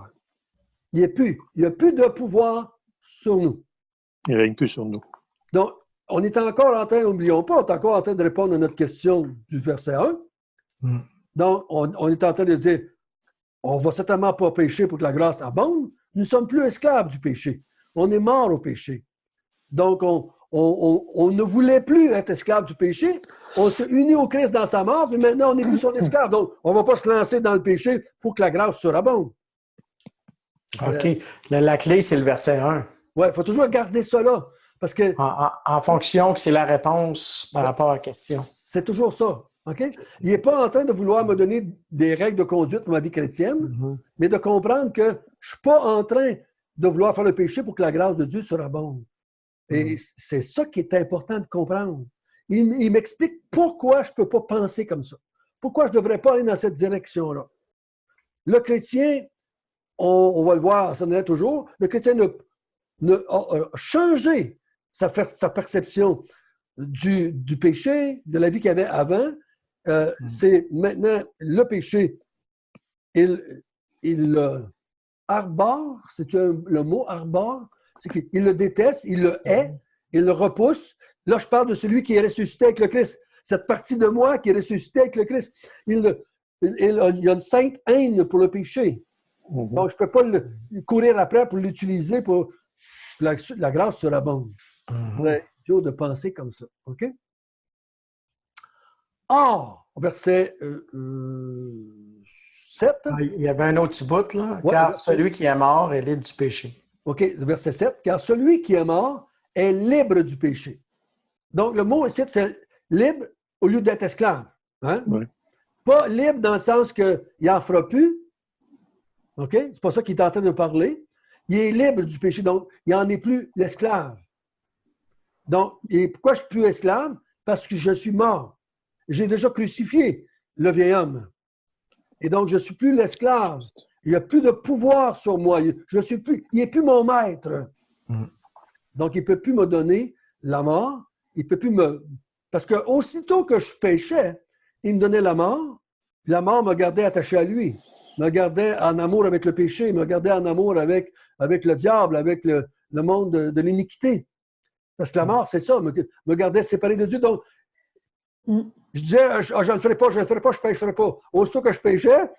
Il n'y a plus de pouvoir sur nous. Il ne règne plus sur nous. Donc, on est encore en train, n'oublions pas, on est encore en train de répondre à notre question du verset 1. Donc, on est en train de dire, on ne va certainement pas pécher pour que la grâce abonde. Nous ne sommes plus esclaves du péché. On est mort au péché. Donc, on ne voulait plus être esclave du péché. On s'est unis au Christ dans sa mort, puis maintenant, on n'est plus son esclave. Donc, on ne va pas se lancer dans le péché pour que la grâce surabonde. OK. La clé, c'est le verset 1. Oui, il faut toujours garder ça là. Parce que en fonction que c'est la réponse par rapport à la question. C'est toujours ça. OK? Il n'est pas en train de vouloir me donner des règles de conduite pour ma vie chrétienne, mais de comprendre que je ne suis pas en train de vouloir faire le péché pour que la grâce de Dieu surabonde. Et c'est ça qui est important de comprendre. Il m'explique pourquoi je ne peux pas penser comme ça. Pourquoi je ne devrais pas aller dans cette direction-là. Le chrétien, on va le voir, ça en est toujours, le chrétien a changé sa perception du péché, de la vie qu'il y avait avant. C'est maintenant le péché, il arbore, c'est le mot arbore, c'est qu'il le déteste, il le hait, il le repousse. Là, je parle de celui qui est ressuscité avec le Christ. Cette partie de moi qui est ressuscité avec le Christ. Il y a une sainte haine pour le péché. Donc, je ne peux pas courir après pour l'utiliser pour la grâce surabonde. C'est dur de penser comme ça. OK? Or, verset 7. Il y avait un autre petit bout, là. Ouais, car celui qui est mort est libre du péché. OK, verset 7. Car celui qui est mort est libre du péché. Donc, le mot ici, c'est libre au lieu d'être esclave. Hein? Oui. Pas libre dans le sens qu'il n'en fera plus. OK? C'est pas ça qu'il est en train de parler. Il est libre du péché, donc il n'en est plus l'esclave. Donc, et pourquoi je ne suis plus esclave? Parce que je suis mort. J'ai déjà crucifié le vieil homme. Et donc, je ne suis plus l'esclave. Il n'y a plus de pouvoir sur moi. Il n'est plus mon maître. Donc, il ne peut plus me donner la mort. Il ne peut plus me... Parce que aussitôt que je péchais, il me donnait la mort. Puis la mort me gardait attaché à lui. Me gardait en amour avec le péché. Me gardait en amour avec le diable, avec le monde de l'iniquité. Parce que la mort, c'est ça, me gardait séparé de Dieu. Donc, je disais, je ne le ferai pas, je ne le ferai pas, je ne pécherai pas. Aussitôt que je péchais,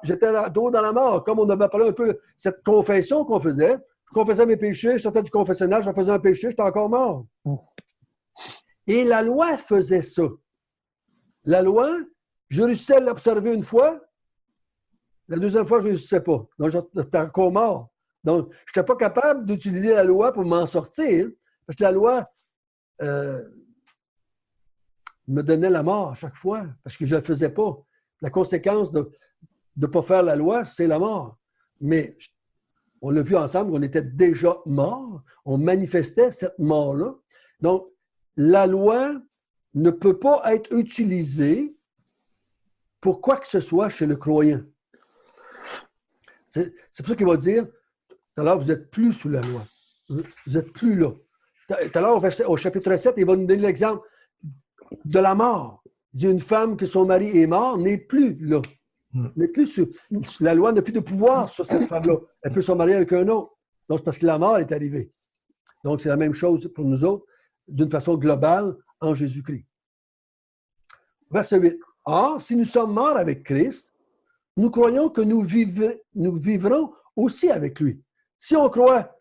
j'étais dos dans la mort. Comme on avait parlé un peu, cette confession qu'on faisait, je confessais mes péchés, je sortais du confessionnal, je faisais un péché, j'étais encore mort. Et la loi faisait ça. La loi, je réussissais à l'observer une fois, la deuxième fois, je ne réussissais pas. Donc, j'étais encore mort. Donc, je n'étais pas capable d'utiliser la loi pour m'en sortir, parce que la loi me donnait la mort à chaque fois, parce que je ne le faisais pas. La conséquence de ne pas faire la loi, c'est la mort. Mais on l'a vu ensemble, on était déjà morts, on manifestait cette mort-là. Donc, la loi ne peut pas être utilisée pour quoi que ce soit chez le croyant. C'est pour ça qu'il va dire, tout à l'heure, vous n'êtes plus sous la loi. Vous n'êtes plus là. Tout à l'heure, au chapitre 7, il va nous donner l'exemple de la mort. Il dit, une femme que son mari est mort n'est plus là. N'est plus la loi n'a plus de pouvoir sur cette femme-là. Elle peut se marier avec un autre. Donc, c'est parce que la mort est arrivée. Donc, c'est la même chose pour nous autres, d'une façon globale, en Jésus-Christ. Verset 8. Or, si nous sommes morts avec Christ, nous croyons que nous vivrons aussi avec lui. Si on croit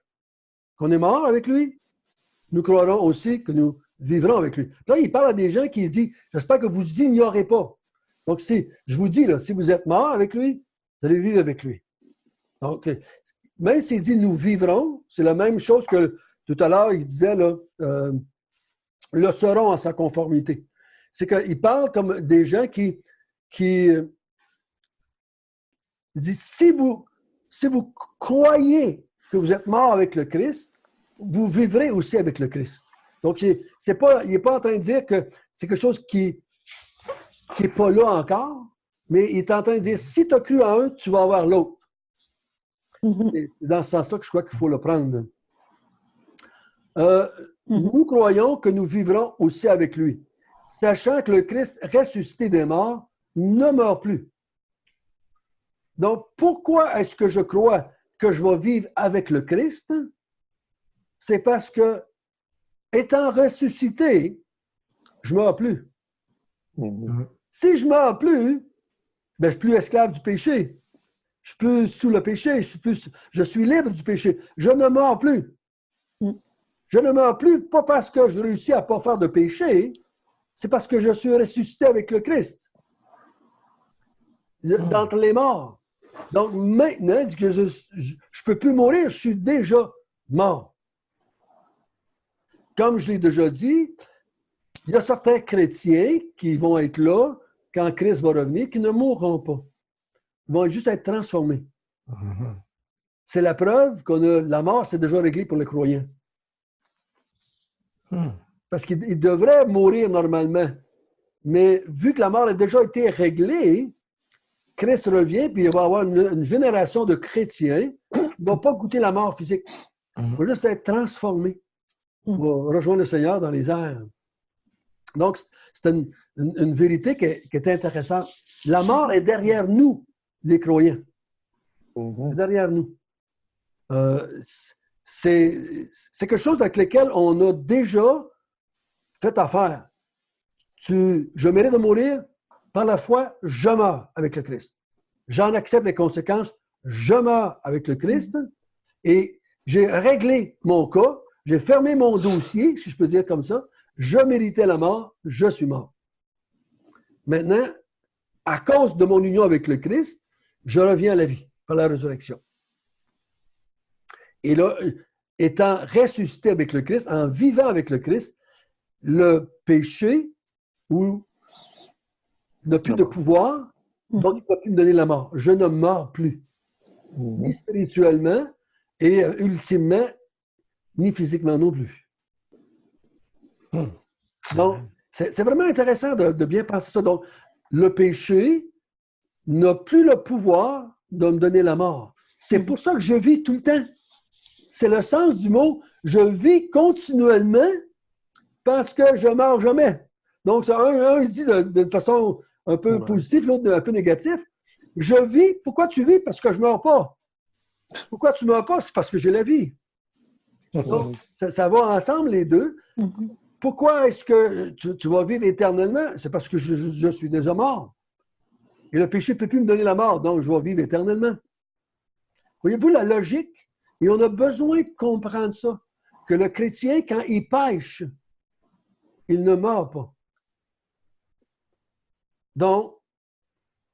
qu'on est mort avec lui, nous croirons aussi que nous vivrons avec lui. Là, il parle à des gens qui disent, j'espère que vous ignorez pas. Donc, je vous dis, là, si vous êtes mort avec lui, vous allez vivre avec lui. Donc, même s'il dit nous vivrons, c'est la même chose que tout à l'heure, il disait là, le seront en sa conformité. C'est qu'il parle comme des gens qui dit si vous croyez que vous êtes mort avec le Christ, vous vivrez aussi avec le Christ. Donc, il n'est pas en train de dire que c'est quelque chose qui n'est pas là encore, mais il est en train de dire si tu as cru en un, tu vas avoir l'autre. C'est dans ce sens-là que je crois qu'il faut le prendre. Nous croyons que nous vivrons aussi avec lui, sachant que le Christ ressuscité des morts ne meurt plus. Donc, pourquoi est-ce que je crois que je vais vivre avec le Christ? C'est parce que, étant ressuscité, je ne meurs plus. Si je ne meurs plus, ben, je ne suis plus esclave du péché. Je ne suis plus sous le péché. Je suis libre du péché. Je ne meurs plus. Je ne meurs plus, pas parce que je réussis à ne pas faire de péché, c'est parce que je suis ressuscité avec le Christ. D'entre les morts. Donc maintenant, que je ne peux plus mourir, je suis déjà mort. Comme je l'ai déjà dit, il y a certains chrétiens qui vont être là quand Christ va revenir, qui ne mourront pas. Ils vont juste être transformés. C'est la preuve que la mort, c'est déjà réglé pour les croyants. Parce qu'ils devraient mourir normalement. Mais vu que la mort a déjà été réglée, Christ revient, puis il va y avoir une génération de chrétiens qui ne vont pas goûter la mort physique. Ils vont juste être transformés pour rejoindre le Seigneur dans les airs. Donc, c'est une vérité qui est intéressante. La mort est derrière nous, les croyants. C'est derrière nous. C'est quelque chose avec lequel on a déjà fait affaire. Je mérite de mourir, par la foi, je meurs avec le Christ. J'en accepte les conséquences, je meurs avec le Christ et j'ai réglé mon cas, j'ai fermé mon dossier, si je peux dire comme ça, je méritais la mort, je suis mort. Maintenant, à cause de mon union avec le Christ, je reviens à la vie par la résurrection. Et là, étant ressuscité avec le Christ, en vivant avec le Christ, le péché n'a plus de pouvoir, donc il ne peut plus me donner la mort. Je ne meurs plus, ni spirituellement et ultimement, ni physiquement non plus. Donc, c'est vraiment intéressant de bien penser ça. Donc, le péché n'a plus le pouvoir de me donner la mort. C'est pour ça que je vis tout le temps. C'est le sens du mot je vis continuellement parce que je ne meurs jamais. Donc, un il dit de façon un peu positive, l'autre un peu négative. Je vis. Pourquoi tu vis? Parce que je ne meurs pas. Pourquoi tu ne meurs pas? C'est parce que j'ai la vie. Donc, ça va ensemble, les deux. Pourquoi est-ce que tu vas vivre éternellement? C'est parce que je suis déjà mort. Et le péché ne peut plus me donner la mort, donc je vais vivre éternellement. Voyez-vous la logique? Et on a besoin de comprendre ça. Que le chrétien, quand il pêche, il ne meurt pas. Donc,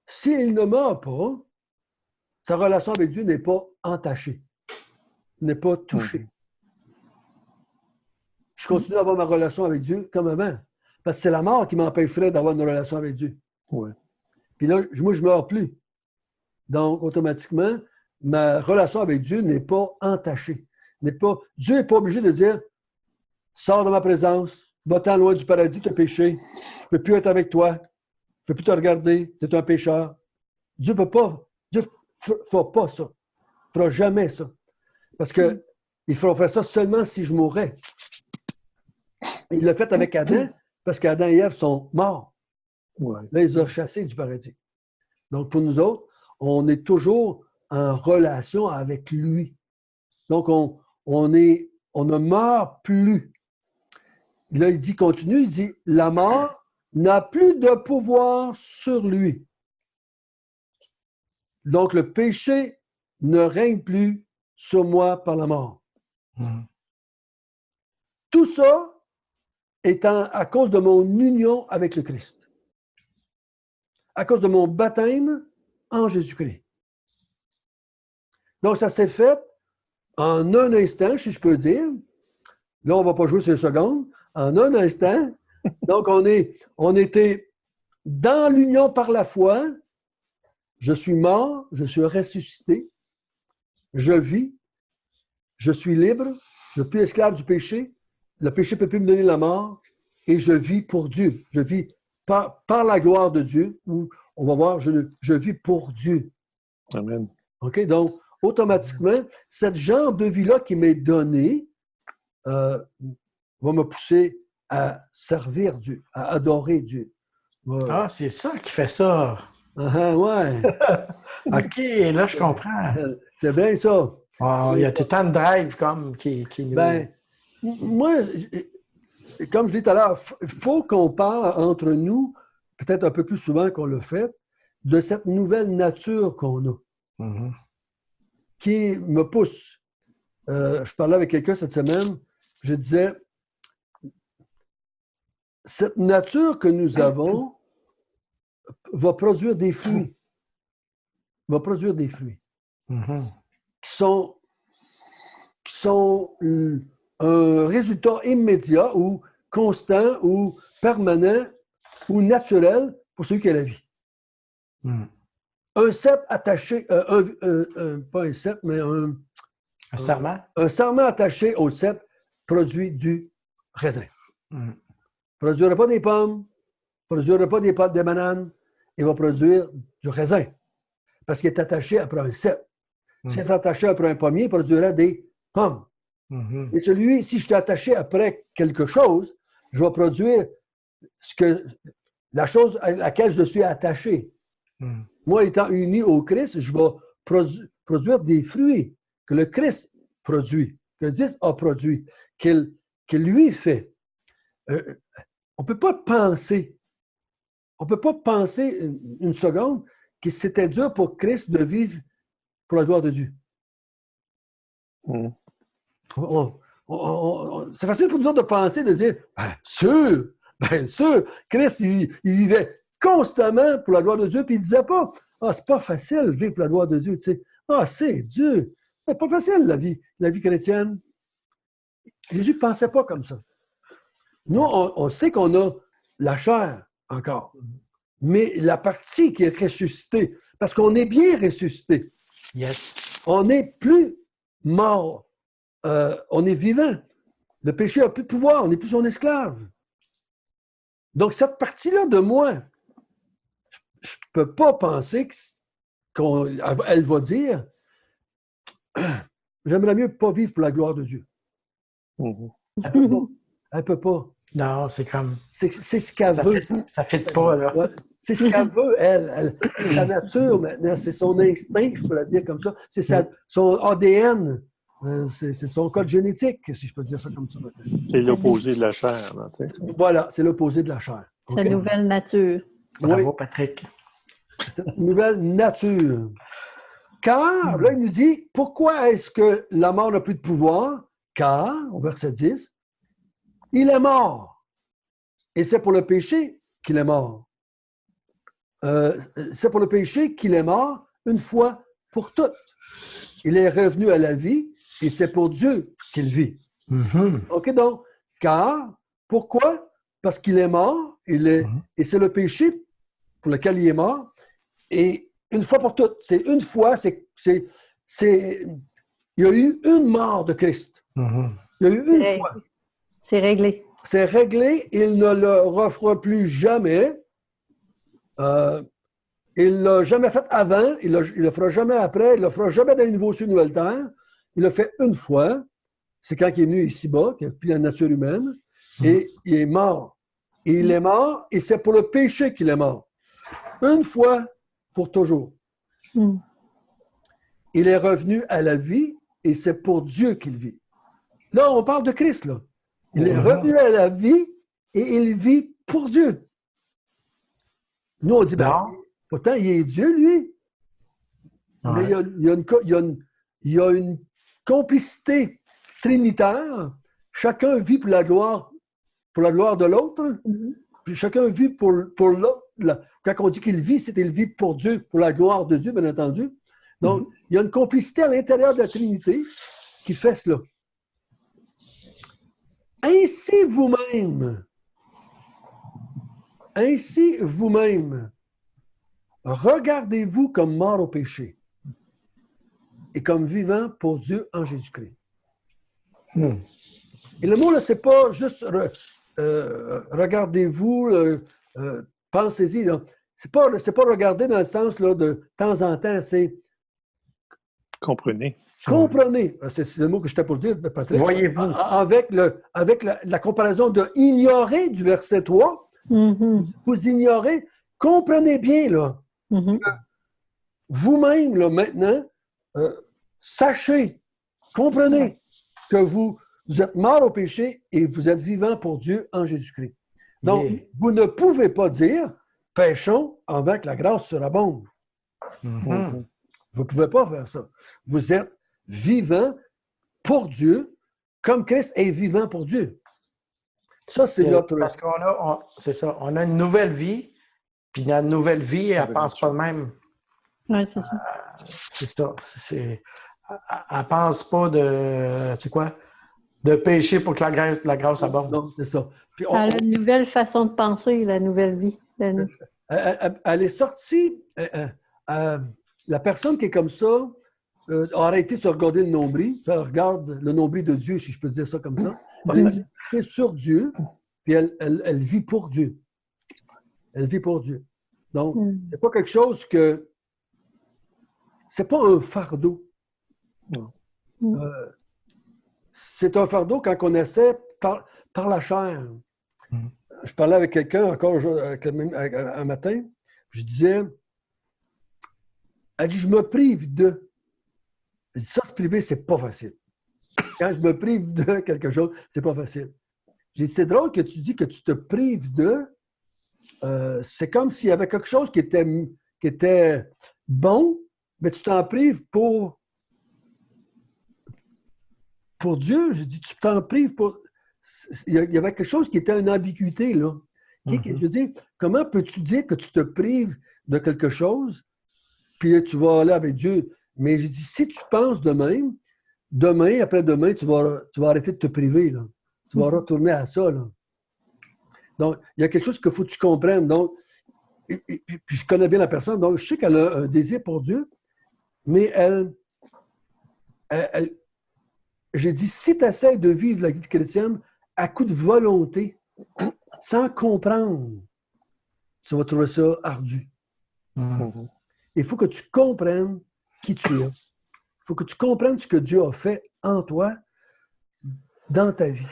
s'il ne meurt pas, sa relation avec Dieu n'est pas entachée, n'est pas touchée. Je continue d'avoir ma relation avec Dieu comme avant. Parce que c'est la mort qui m'empêcherait d'avoir une relation avec Dieu. Ouais. Puis là, moi, je ne meurs plus. Donc, automatiquement, ma relation avec Dieu n'est pas entachée. Dieu n'est pas obligé de dire « Sors de ma présence, va-t'en loin du paradis, tu as péché, je ne peux plus être avec toi, je ne peux plus te regarder, tu es un pécheur. » Dieu ne fera pas ça. Il ne fera jamais ça. Parce qu'il ferait ça seulement si je mourrais. Il l'a fait avec Adam, parce qu'Adam et Ève sont morts. Ouais. Là, il les a chassés du paradis. Donc, pour nous autres, on est toujours en relation avec lui. Donc, on ne meurt plus. Là, il dit, la mort n'a plus de pouvoir sur lui. Donc, le péché ne règne plus sur moi par la mort. Tout ça est à cause de mon union avec le Christ. À cause de mon baptême en Jésus-Christ. Donc, ça s'est fait en un instant, si je peux dire. Là, on ne va pas jouer sur les secondes. En un instant. Donc, on était dans l'union par la foi. Je suis mort, je suis ressuscité. Je vis. Je suis libre. Je ne suis plus esclave du péché. Le péché ne peut plus me donner la mort. Et je vis pour Dieu. Je vis par la gloire de Dieu. Ou on va voir, je vis pour Dieu. Amen. OK? Donc, automatiquement, cette genre de vie-là qui m'est donnée va me pousser à servir Dieu, à adorer Dieu. Ah, c'est ça qui fait ça. Ouais. OK, là, je comprends. C'est bien ça. Oh, il y a tout le temps de drive comme qui nous... Ben, moi, comme je dis tout à l'heure, il faut qu'on parle entre nous, peut-être un peu plus souvent qu'on le fait, de cette nouvelle nature qu'on a, qui me pousse. Je parlais avec quelqu'un cette semaine, je disais, cette nature que nous avons va produire des fruits. Va produire des fruits qui sont un résultat immédiat ou constant ou permanent ou naturel pour celui qui a la vie. Un cep attaché, pas un cep, mais un sarment. Un sarment attaché au cep produit du raisin. Il ne produira pas des pommes, il ne produira pas des bananes, il va produire du raisin. Parce qu'il est attaché après un cep. S'il est attaché après un pommier, il produira des pommes. Et celui, si je suis attaché après quelque chose, je vais produire la chose à laquelle je suis attaché. Moi, étant uni au Christ, je vais produire des fruits que le Christ produit, que Christ a produit, qu'il lui fait. On ne peut pas penser une seconde que c'était dur pour Christ de vivre pour la gloire de Dieu. C'est facile pour nous autres de penser, de dire, bien sûr, Christ, il vivait constamment pour la gloire de Dieu, puis il ne disait pas, c'est pas facile de vivre pour la gloire de Dieu, tu sais. C'est Dieu. C'est pas facile la vie chrétienne. Jésus ne pensait pas comme ça. Nous, on sait qu'on a la chair encore, mais la partie qui est ressuscitée, parce qu'on est bien ressuscité. Yes. On n'est plus mort. On est vivant. Le péché n'a plus de pouvoir. On n'est plus son esclave. Donc, cette partie-là de moi, je ne peux pas penser qu'elle va dire « J'aimerais mieux pas vivre pour la gloire de Dieu. Mhm. Elle peut pas. Elle peut pas. Non, c'est comme. C'est ce qu'elle veut. Ça ne fit pas, là. Ouais. C'est ce qu'elle veut, elle. C'est sa nature maintenant. C'est son instinct, je peux la dire comme ça. C'est son ADN. C'est son code génétique, si je peux dire ça comme ça. C'est l'opposé de la chair. Là, tu sais. Voilà, c'est l'opposé de la chair. Sa nouvelle nature. Bravo, Oui, Patrick. cette nouvelle nature. Car, là, il nous dit, pourquoi est-ce que la mort n'a plus de pouvoir? Car, au verset 10, il est mort. Et c'est pour le péché qu'il est mort. C'est pour le péché qu'il est mort une fois pour toutes. Il est revenu à la vie et c'est pour Dieu qu'il vit. Mhm. OK, donc, car, pourquoi? Parce qu'il est mort, et c'est le péché pour lequel il est mort, et une fois pour toutes. C'est une fois, il y a eu une mort de Christ. Mhm. Il y a eu une fois. C'est réglé. C'est réglé, il ne le refera plus jamais. Il ne l'a jamais fait avant, il ne le fera jamais après, il ne le fera jamais dans les nouveaux cieux, nouvelle terre. Il l'a fait une fois. C'est quand il est venu ici-bas, qu'il a pris la nature humaine, et il est mort. Et il est mort, et c'est pour le péché qu'il est mort. Une fois pour toujours. Mm. Il est revenu à la vie, et c'est pour Dieu qu'il vit. Là, on parle de Christ, là. Il est revenu à la vie, et il vit pour Dieu. Nous, on dit, ben, pourtant, il est Dieu, lui. Mais il y a une complicité trinitaire. Chacun vit pour la gloire de l'autre. Puis chacun vit pour l'autre. Quand on dit qu'il vit, c'est qu'il vit pour Dieu, pour la gloire de Dieu, bien entendu. Donc, il y a une complicité à l'intérieur de la Trinité qui fait cela. Ainsi vous-même, regardez-vous comme mort au péché et comme vivant pour Dieu en Jésus-Christ. Et le mot, là, c'est pas juste regardez-vous, pensez-y. Là. C'est pas regarder dans le sens là, de temps en temps, c'est comprenez. Comprenez. C'est le mot que j'étais pour dire, Patrick. Voyez-vous. Avec la comparaison de ignorer du verset 3, vous ignorez, comprenez bien, là. Vous-même, là, maintenant, sachez, comprenez que vous êtes mort au péché et vous êtes vivant pour Dieu en Jésus-Christ. Donc, vous ne pouvez pas dire péchons avant que la grâce surabonde. Vous ne pouvez pas faire ça. Vous êtes vivant pour Dieu, comme Christ est vivant pour Dieu. Ça, c'est notre... Parce c'est ça, on a une nouvelle vie, puis dans la nouvelle vie, elle ne pense pas de même. Oui, c'est ça. C'est ça. Elle ne pense pas de pécher pour que la grâce abonde. Non, c'est ça. Puis elle a une nouvelle façon de penser, la nouvelle vie. Elle est sortie... la personne qui est comme ça a arrêté de se regarder le nombril. Elle regarde le nombril de Dieu, si je peux dire ça comme ça. C'est sur Dieu, puis elle vit pour Dieu. Elle vit pour Dieu. Donc, c'est pas quelque chose que... C'est pas un fardeau. C'est un fardeau quand on essaie par la chair. Je parlais avec quelqu'un encore un matin, je disais, elle dit, je me prive de... Elle dit, ça, se priver, c'est pas facile. Quand je me prive de quelque chose, c'est pas facile. J'ai dit, c'est drôle que tu dis que tu te prives de... c'est comme s'il y avait quelque chose qui était bon, mais tu t'en prives pour Dieu. J'ai dit, tu t'en prives pour... Il y avait quelque chose qui était une ambiguïté, là. Je veux dire, comment peux-tu dire que tu te prives de quelque chose, puis tu vas aller avec Dieu? Mais j'ai dit, si tu penses de même, demain, après-demain, tu vas arrêter de te priver, là. Tu vas retourner à ça, là. Donc, il y a quelque chose qu'il faut que tu comprennes. Donc, puis je connais bien la personne, donc je sais qu'elle a un désir pour Dieu, mais j'ai dit, si tu essaies de vivre la vie chrétienne à coup de volonté, sans comprendre, tu vas trouver ça ardu. Il faut que tu comprennes qui tu es. Il faut que tu comprennes ce que Dieu a fait en toi. dans ta vie.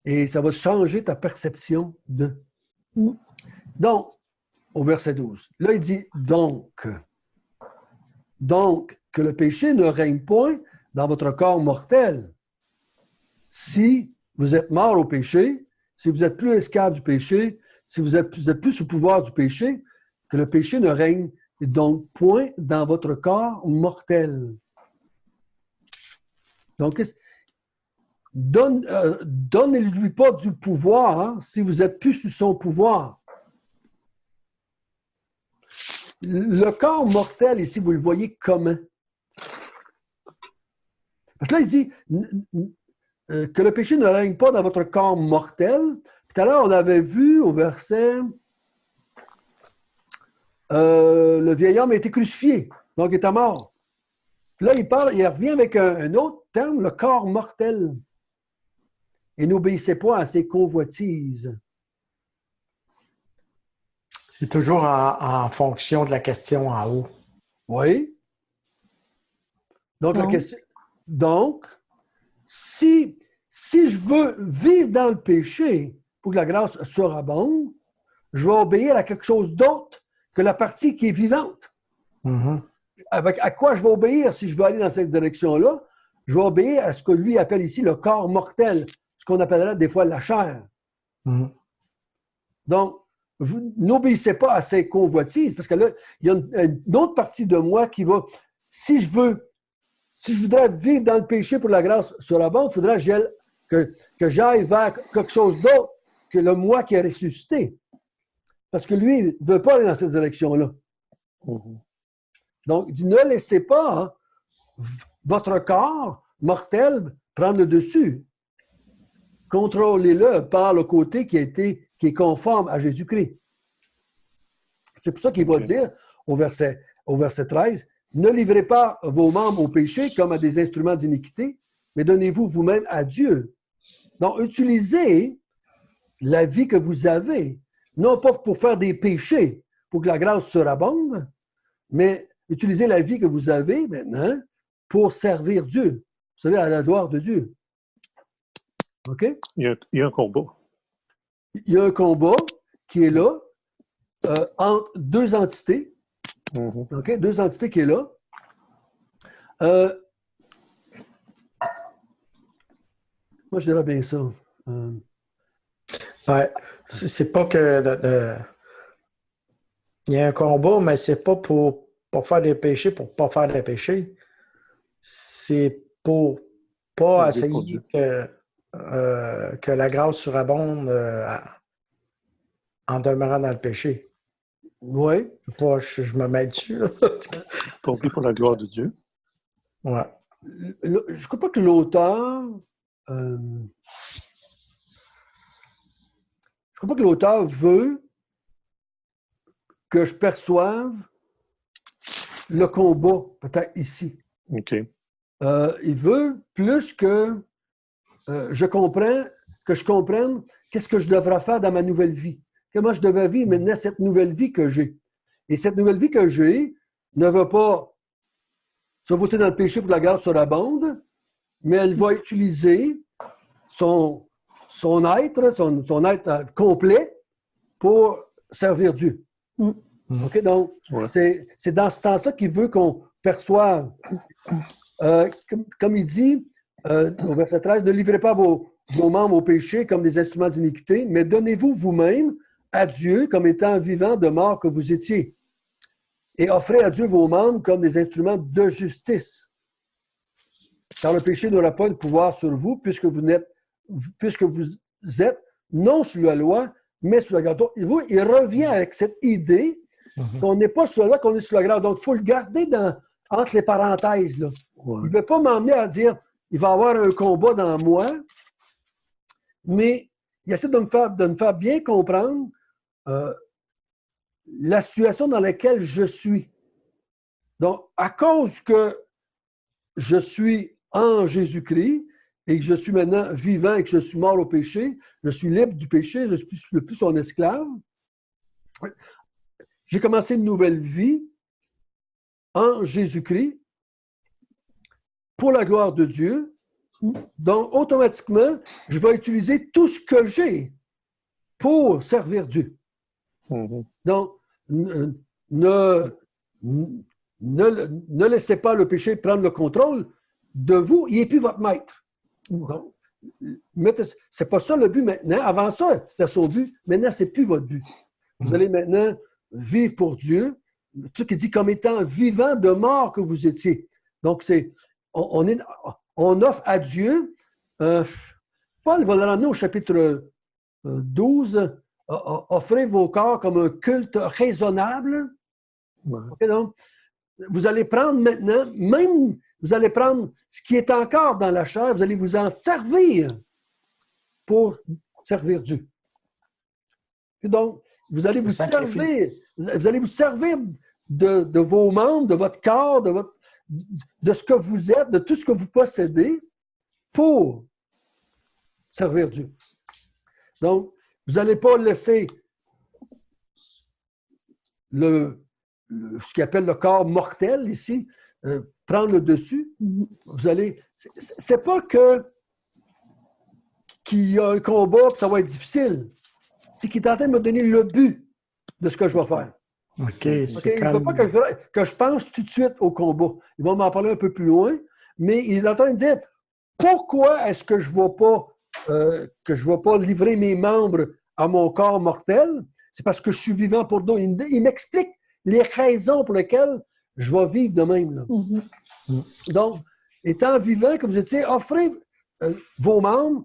Et ça va changer ta perception de. Donc, au verset 12, là, il dit donc, que le péché ne règne point dans votre corps mortel. Si vous êtes mort au péché, si vous êtes plus esclave du péché, si vous êtes plus sous pouvoir du péché, que le péché ne règne donc point dans votre corps mortel. Donc, donnez-lui pas du pouvoir hein, si vous n'êtes plus sous son pouvoir. Le corps mortel, ici, vous le voyez comment? Parce que là, il dit que le péché ne règne pas dans votre corps mortel. Tout à l'heure, on avait vu au verset le vieil homme a été crucifié, donc il était mort. Puis là, il revient avec un autre terme, le corps mortel. Et n'obéissez pas à ses convoitises. C'est toujours en fonction de la question en haut. Oui. Donc, la question. Donc, si je veux vivre dans le péché pour que la grâce surabonde, je vais obéir à quelque chose d'autre que la partie qui est vivante. Mm-hmm. À quoi je vais obéir si je veux aller dans cette direction-là? Je vais obéir à ce que lui appelle ici le corps mortel, ce qu'on appellerait des fois la chair. Mm-hmm. Donc, vous n'obéissez pas à ces convoitises, parce que là, il y a une autre partie de moi qui va, si je voudrais vivre dans le péché pour la grâce surabonde, il faudrait que j'aille vers quelque chose d'autre que le moi qui est ressuscité. Parce que lui, il ne veut pas aller dans cette direction-là. Mm-hmm. Donc, il dit, ne laissez pas votre corps mortel prendre le dessus. Contrôlez-le par le côté qui est conforme à Jésus-Christ. C'est pour ça qu'il va dire au verset 13, ne livrez pas vos membres au péché comme à des instruments d'iniquité, mais donnez-vous vous-même à Dieu. Donc, utilisez la vie que vous avez, non pas pour faire des péchés, pour que la grâce surabonde, mais utilisez la vie que vous avez maintenant pour servir Dieu. Vous savez, à la gloire de Dieu. OK? Il y a un combat. Il y a un combat qui est là entre deux entités. Mm-hmm. OK? Deux entités qui est là. Moi, je dirais bien ça. Ouais. C'est pas que... Il y a un combat, mais c'est pas pour faire des péchés, pour pas faire des péchés. C'est pour pas essayer que la grâce surabonde en demeurant dans le péché. Oui. Pas, je me mets dessus. Là. Pour vivre pour la gloire de Dieu. Ouais. Je ne crois pas que l'auteur... je crois pas que l'auteur veut que je perçoive le combat, peut-être ici. OK. Il veut plus que je comprenne qu'est-ce que je devrais faire dans ma nouvelle vie. Comment je devrais vivre maintenant cette nouvelle vie que j'ai. Et cette nouvelle vie que j'ai ne va pas se voter dans le péché pour que la grâce surabonde, mais elle va utiliser son être, son être complet pour servir Dieu. OK? Donc, c'est dans ce sens-là qu'il veut qu'on perçoive. Comme il dit au verset 13, ne livrez pas vos membres au péché comme des instruments d'iniquité, mais donnez-vous vous-même à Dieu comme étant vivant de mort que vous étiez. Et offrez à Dieu vos membres comme des instruments de justice. Car le péché n'aura pas de pouvoir sur vous puisque vous êtes non sous la loi, mais sous la grâce. Donc, il revient avec cette idée qu'on n'est pas sous la loi, qu'on est sous la grâce. Donc, il faut le garder entre les parenthèses. Là. Ouais. Il ne veut pas m'emmener à dire il va y avoir un combat dans moi, mais il essaie de me faire bien comprendre la situation dans laquelle je suis. Donc, à cause que je suis en Jésus-Christ et que je suis maintenant vivant et que je suis mort au péché, je suis libre du péché, je ne suis plus son esclave. J'ai commencé une nouvelle vie en Jésus-Christ pour la gloire de Dieu Donc, automatiquement, je vais utiliser tout ce que j'ai pour servir Dieu. Donc, ne laissez pas le péché prendre le contrôle de vous. Il n'est plus votre maître. Donc, c'est pas ça le but maintenant. Avant ça, c'était son but. Maintenant, c'est plus votre but. Vous allez maintenant vivre pour Dieu. Tout qui dit comme étant vivant de mort que vous étiez. Donc, on offre à Dieu. Paul va le ramener au chapitre 12. Offrez vos corps comme un culte raisonnable. Okay, donc, vous allez prendre maintenant, même vous allez prendre ce qui est encore dans la chair, vous allez vous en servir pour servir Dieu. Et donc, vous allez vous servir de vos membres, de votre corps, de ce que vous êtes, de tout ce que vous possédez pour servir Dieu. Donc, vous n'allez pas laisser ce qu'il appelle le corps mortel ici prendre le dessus. Vous allez. C'est pas qu'il y a un combat et ça va être difficile. C'est qu'il est en train de me donner le but de ce que je vais faire. OK. Il ne veut pas que je pense tout de suite au combat. Il va m'en parler un peu plus loin, mais il est en train de dire pourquoi est-ce que je ne vais pas livrer mes membres à mon corps mortel? C'est parce que je suis vivant pour d'autres. Il m'explique les raisons pour lesquelles je vais vivre de même. Là. Donc, étant vivant, comme vous étiez, offrez vos membres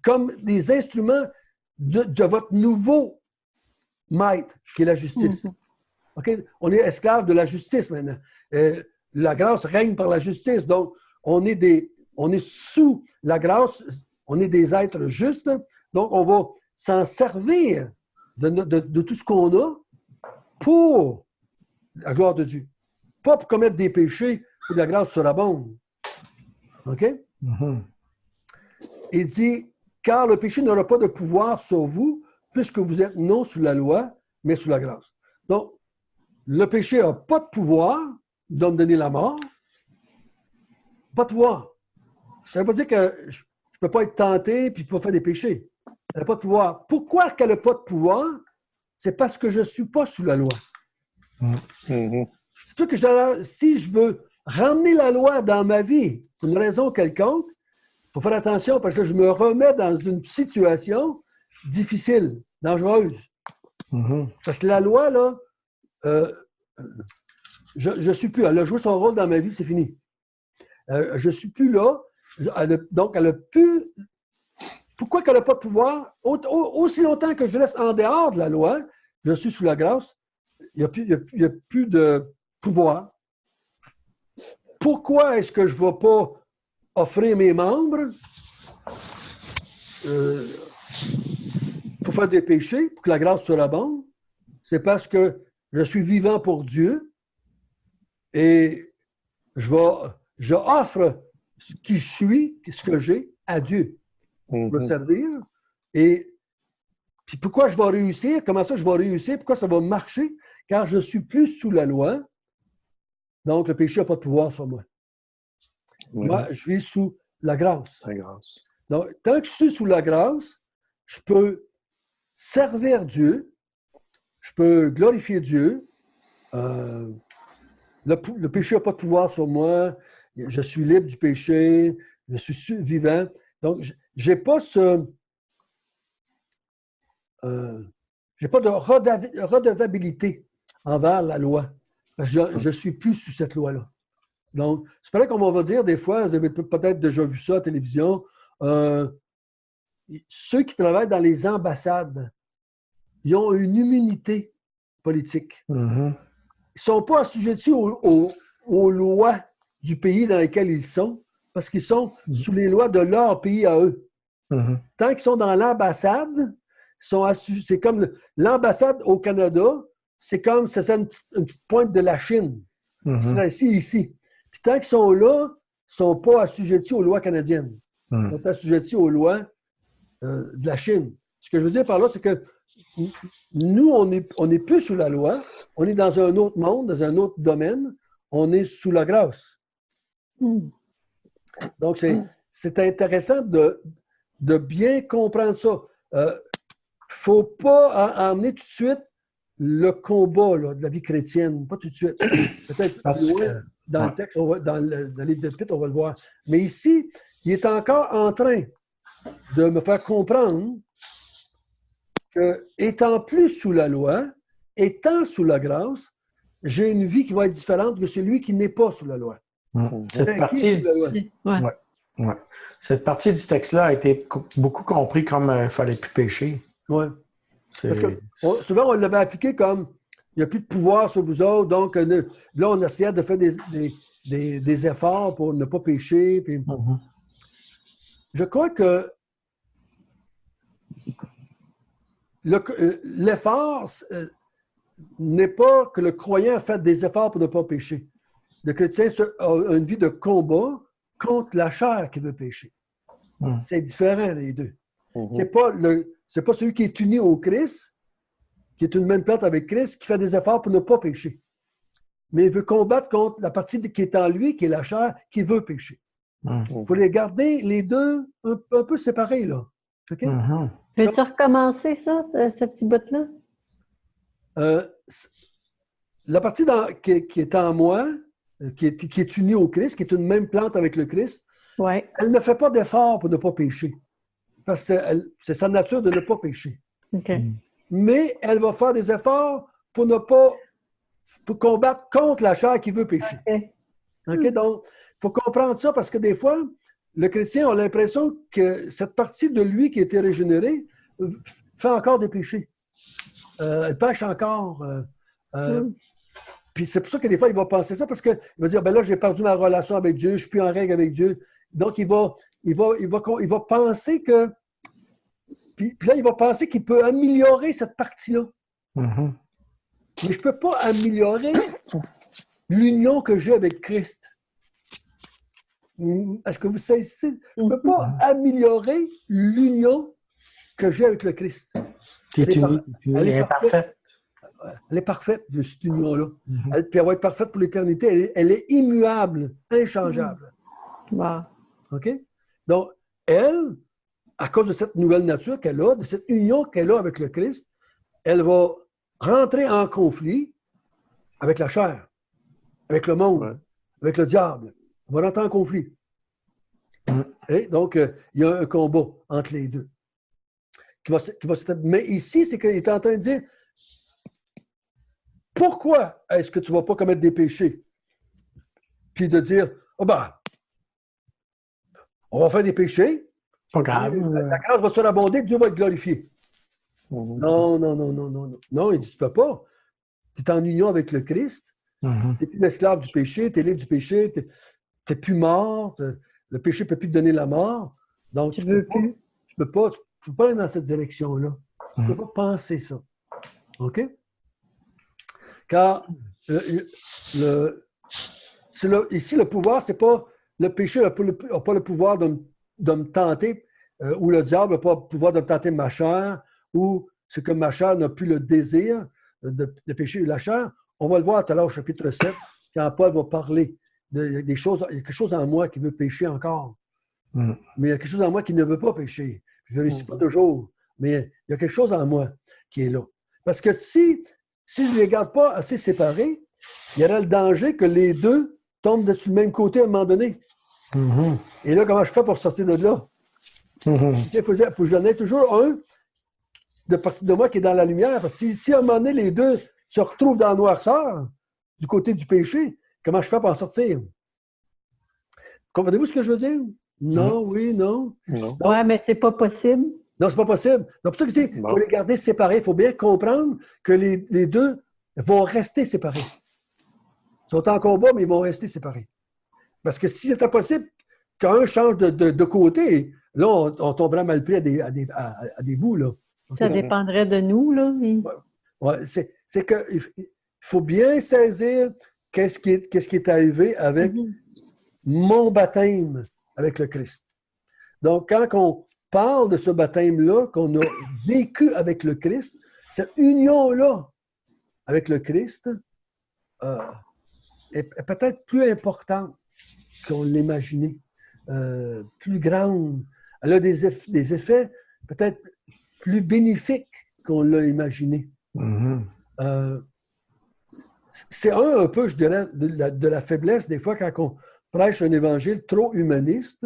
comme des instruments de votre nouveau maître, qui est la justice. Okay? On est esclave de la justice maintenant. La grâce règne par la justice. Donc, on est sous la grâce, on est des êtres justes. Donc, on va s'en servir de tout ce qu'on a pour la gloire de Dieu. Pas pour commettre des péchés où la grâce surabonde. OK? Il dit, car le péché n'aura pas de pouvoir sur vous, puisque vous êtes non sous la loi, mais sous la grâce. Donc, le péché n'a pas de pouvoir de me donner la mort. Pas de pouvoir. Ça ne veut pas dire que je ne peux pas être tenté et pas faire des péchés. Elle n'a pas de pouvoir. Pourquoi qu'elle n'a pas de pouvoir? C'est parce que je ne suis pas sous la loi. C'est sûr que si je veux ramener la loi dans ma vie pour une raison quelconque, il faut faire attention parce que je me remets dans une situation difficile, dangereuse. Parce que la loi, là, je ne suis plus. Elle a joué son rôle dans ma vie, c'est fini. Je ne suis plus là. Donc, elle n'a plus. Pourquoi qu'elle n'a pas de pouvoir? Aussi longtemps que je laisse en dehors de la loi, je suis sous la grâce, il n'y a plus de pouvoir. Pourquoi est-ce que je ne vais pas offrir mes membres pour faire des péchés, pour que la grâce surabonde? C'est parce que je suis vivant pour Dieu et je offre qui je suis, ce que j'ai, à Dieu pour le servir. Et puis pourquoi je vais réussir? Comment ça je vais réussir? Pourquoi ça va marcher? Car je ne suis plus sous la loi. Donc, le péché n'a pas de pouvoir sur moi. Moi, je vis sous la grâce. La grâce. Donc, tant que je suis sous la grâce, je peux servir Dieu, je peux glorifier Dieu. Le péché n'a pas de pouvoir sur moi. Je suis libre du péché. Je suis vivant. Donc, je n'ai pas j'ai pas de redevabilité envers la loi. Je ne suis plus sous cette loi-là. Donc, c'est pareil qu'on va dire des fois, vous avez peut-être déjà vu ça à la télévision, ceux qui travaillent dans les ambassades, ils ont une immunité politique. Ils ne sont pas assujettis aux lois du pays dans lequel ils sont, parce qu'ils sont sous les lois de leur pays à eux. Tant qu'ils sont dans l'ambassade, c'est comme l'ambassade au Canada, c'est une petite pointe de la Chine. C'est ici. Puis tant qu'ils sont là, ils ne sont pas assujettis aux lois canadiennes. Ils sont assujettis aux lois de la Chine. Ce que je veux dire par là, c'est que nous, on n'est plus sous la loi, on est dans un autre monde, dans un autre domaine, on est sous la grâce. Donc, c'est intéressant de bien comprendre ça. Il ne faut pas emmener tout de suite le combat là, de la vie chrétienne, pas tout de suite. Peut-être plus loin dans le texte, dans le livre d'Épître, on va le voir. Mais ici, il est encore en train de me faire comprendre que, étant plus sous la loi, étant sous la grâce, j'ai une vie qui va être différente que celui qui n'est pas sous la loi. Cette partie du texte-là a été beaucoup compris comme il ne fallait plus pécher. Oui. Parce que souvent, on l'avait appliqué comme il n'y a plus de pouvoir sur vous autres, donc là, on essayait de faire des efforts pour ne pas pécher. Puis... Je crois que l'effort n'est pas que le croyant fait des efforts pour ne pas pécher. Le chrétien a une vie de combat contre la chair qui veut pécher. C'est différent, les deux. C'est pas celui qui est uni au Christ, qui est une même plante avec Christ, qui fait des efforts pour ne pas pécher. Mais il veut combattre contre la partie qui est en lui, qui est la chair, qui veut pécher. Il faut les garder, les deux, un peu séparés, là. Okay? Peux-tu recommencer ça, ce petit bout-là? La partie qui est en moi, qui est unie au Christ, qui est une même plante avec le Christ, elle ne fait pas d'effort pour ne pas pécher. Parce que c'est sa nature de ne pas pécher. Mais elle va faire des efforts pour ne pas pour combattre contre la chair qui veut pécher. Donc, il faut comprendre ça parce que des fois, le chrétien a l'impression que cette partie de lui qui a été régénérée fait encore des péchés. Elle pêche encore. Puis c'est pour ça que des fois, il va penser ça parce qu'il va dire, ben là, j'ai perdu ma relation avec Dieu, je ne suis plus en règle avec Dieu. Donc, il va penser que... Puis là, il va penser qu'il peut améliorer cette partie-là. Mais je ne peux pas améliorer l'union que j'ai avec Christ. Est-ce que vous savez? Je ne peux pas améliorer l'union que j'ai avec le Christ. Elle est parfaite. Elle est parfaite, cette union-là. Elle va être parfaite pour l'éternité. Elle est immuable, inchangeable. OK? Donc, elle, à cause de cette nouvelle nature qu'elle a, de cette union qu'elle a avec le Christ, elle va rentrer en conflit avec la chair, avec le monde, avec le diable. On va rentrer en conflit. Et donc, il y a un combat entre les deux. Mais ici, c'est qu'il est en train de dire pourquoi est-ce que tu ne vas pas commettre des péchés? Puis de dire, oh ben, on va faire des péchés. Pas grave. La grâce va surabonder, Dieu va être glorifié. Non. Non, il dit, tu ne peux pas. Tu es en union avec le Christ. Tu n'es plus l'esclave du péché, tu es libre du péché, tu n'es plus mort. Le péché ne peut plus te donner la mort. Donc, tu ne peux pas aller dans cette direction-là. Tu ne peux pas penser ça. OK? Car ici, le pouvoir, c'est pas... Le péché n'a pas le pouvoir de me tenter, ou le diable n'a pas le pouvoir de me tenter ma chair, ou ce que ma chair n'a plus le désir de pécher la chair. On va le voir tout à l'heure au chapitre 7, quand Paul va parler des choses. Il y a quelque chose en moi qui veut pécher encore. Mais il y a quelque chose en moi qui ne veut pas pécher. Je ne réussis pas toujours. Mais il y a quelque chose en moi qui est là. Parce que si je ne les garde pas assez séparés, il y aurait le danger que les deux tombent sur le même côté à un moment donné. Et là, comment je fais pour sortir de là? Il faut que j'en ai toujours un de partie de moi qui est dans la lumière. Parce que si à un moment donné, les deux se retrouvent dans la noirceur, du côté du péché, comment je fais pour en sortir? Comprenez-vous ce que je veux dire? Non, oui, non. Oui, mais c'est pas possible. Non, c'est pas possible. Donc, pour ça que je dis, il faut les garder séparés. Il faut bien comprendre que les deux vont rester séparés. Ils sont en combat, mais ils vont rester séparés. Parce que si c'était possible qu'un change de côté, là, on tomberait mal pris à des bouts, là. Ça dépendrait de nous, là. Ouais, c'est qu'il faut bien saisir qu'est-ce qui est arrivé avec mon baptême avec le Christ. Donc, quand on parle de ce baptême-là, qu'on a vécu avec le Christ, cette union-là avec le Christ est peut-être plus importante qu'on l'imaginait. plus grande. Elle a des effets peut-être plus bénéfiques qu'on l'a imaginé. C'est un peu, je dirais, de la faiblesse, des fois, quand on prêche un évangile trop humaniste,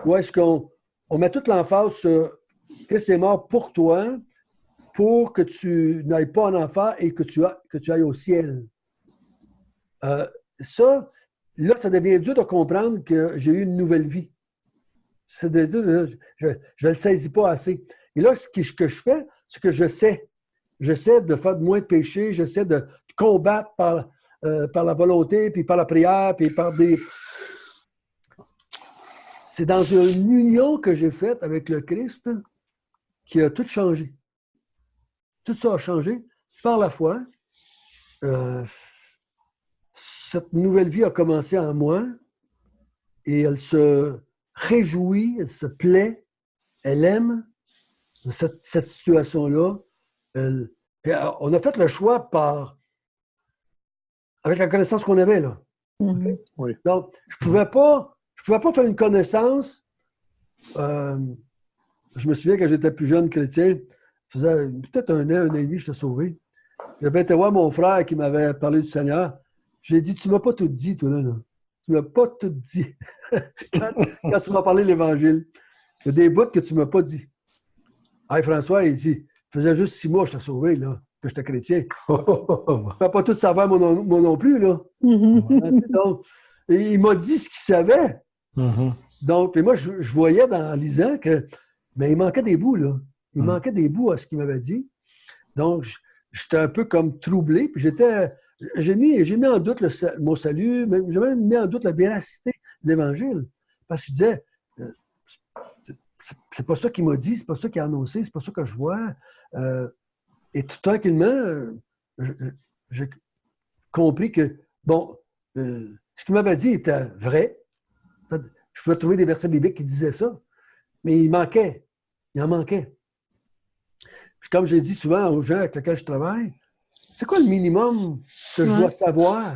où est-ce qu'on met toute l'emphase sur Christ est mort pour toi, pour que tu n'ailles pas en enfer et que tu ailles au ciel. Ça devient dur de comprendre que j'ai eu une nouvelle vie. Je ne le saisis pas assez. Et là, ce que je fais, c'est que j'essaie de faire moins de péché, j'essaie de combattre par la volonté, puis par la prière, puis par des... C'est dans une union que j'ai faite avec le Christ qui a tout changé. Tout ça a changé par la foi. Cette nouvelle vie a commencé en moi et elle se réjouit, elle se plaît, elle aime cette situation-là. On a fait le choix avec la connaissance qu'on avait, là. Mhm. Oui. Donc, je pouvais pas faire une connaissance. Je me souviens quand j'étais plus jeune chrétien, ça faisait peut-être un an et demi, j'étais sauvé. J'avais été voir mon frère qui m'avait parlé du Seigneur. J'ai dit, tu m'as pas tout dit, toi, là. Tu m'as pas tout dit. quand tu m'as parlé de l'Évangile. Il y a des bouts que tu m'as pas dit. Hey, François, il dit, ça faisait juste 6 mois que j'étais sauvé, là, que j'étais chrétien. Je ne peux pas tout savoir, moi non plus, là. Donc, et il m'a dit ce qu'il savait. Donc, et moi, je voyais en lisant que il manquait des bouts, là. Il manquait des bouts à ce qu'il m'avait dit. Donc, j'étais un peu comme troublé. Puis j'ai mis en doute mon salut, j'ai même mis en doute la véracité de l'Évangile. Parce que je disais, c'est pas ça qu'il m'a dit, c'est pas ça qu'il a annoncé, c'est pas ça que je vois. Et tout tranquillement, j'ai compris que, ce qu'il m'avait dit était vrai. Je pouvais trouver des versets bibliques qui disaient ça, mais il en manquait. Puis comme j'ai dit souvent aux gens avec lesquels je travaille, c'est quoi le minimum que je dois savoir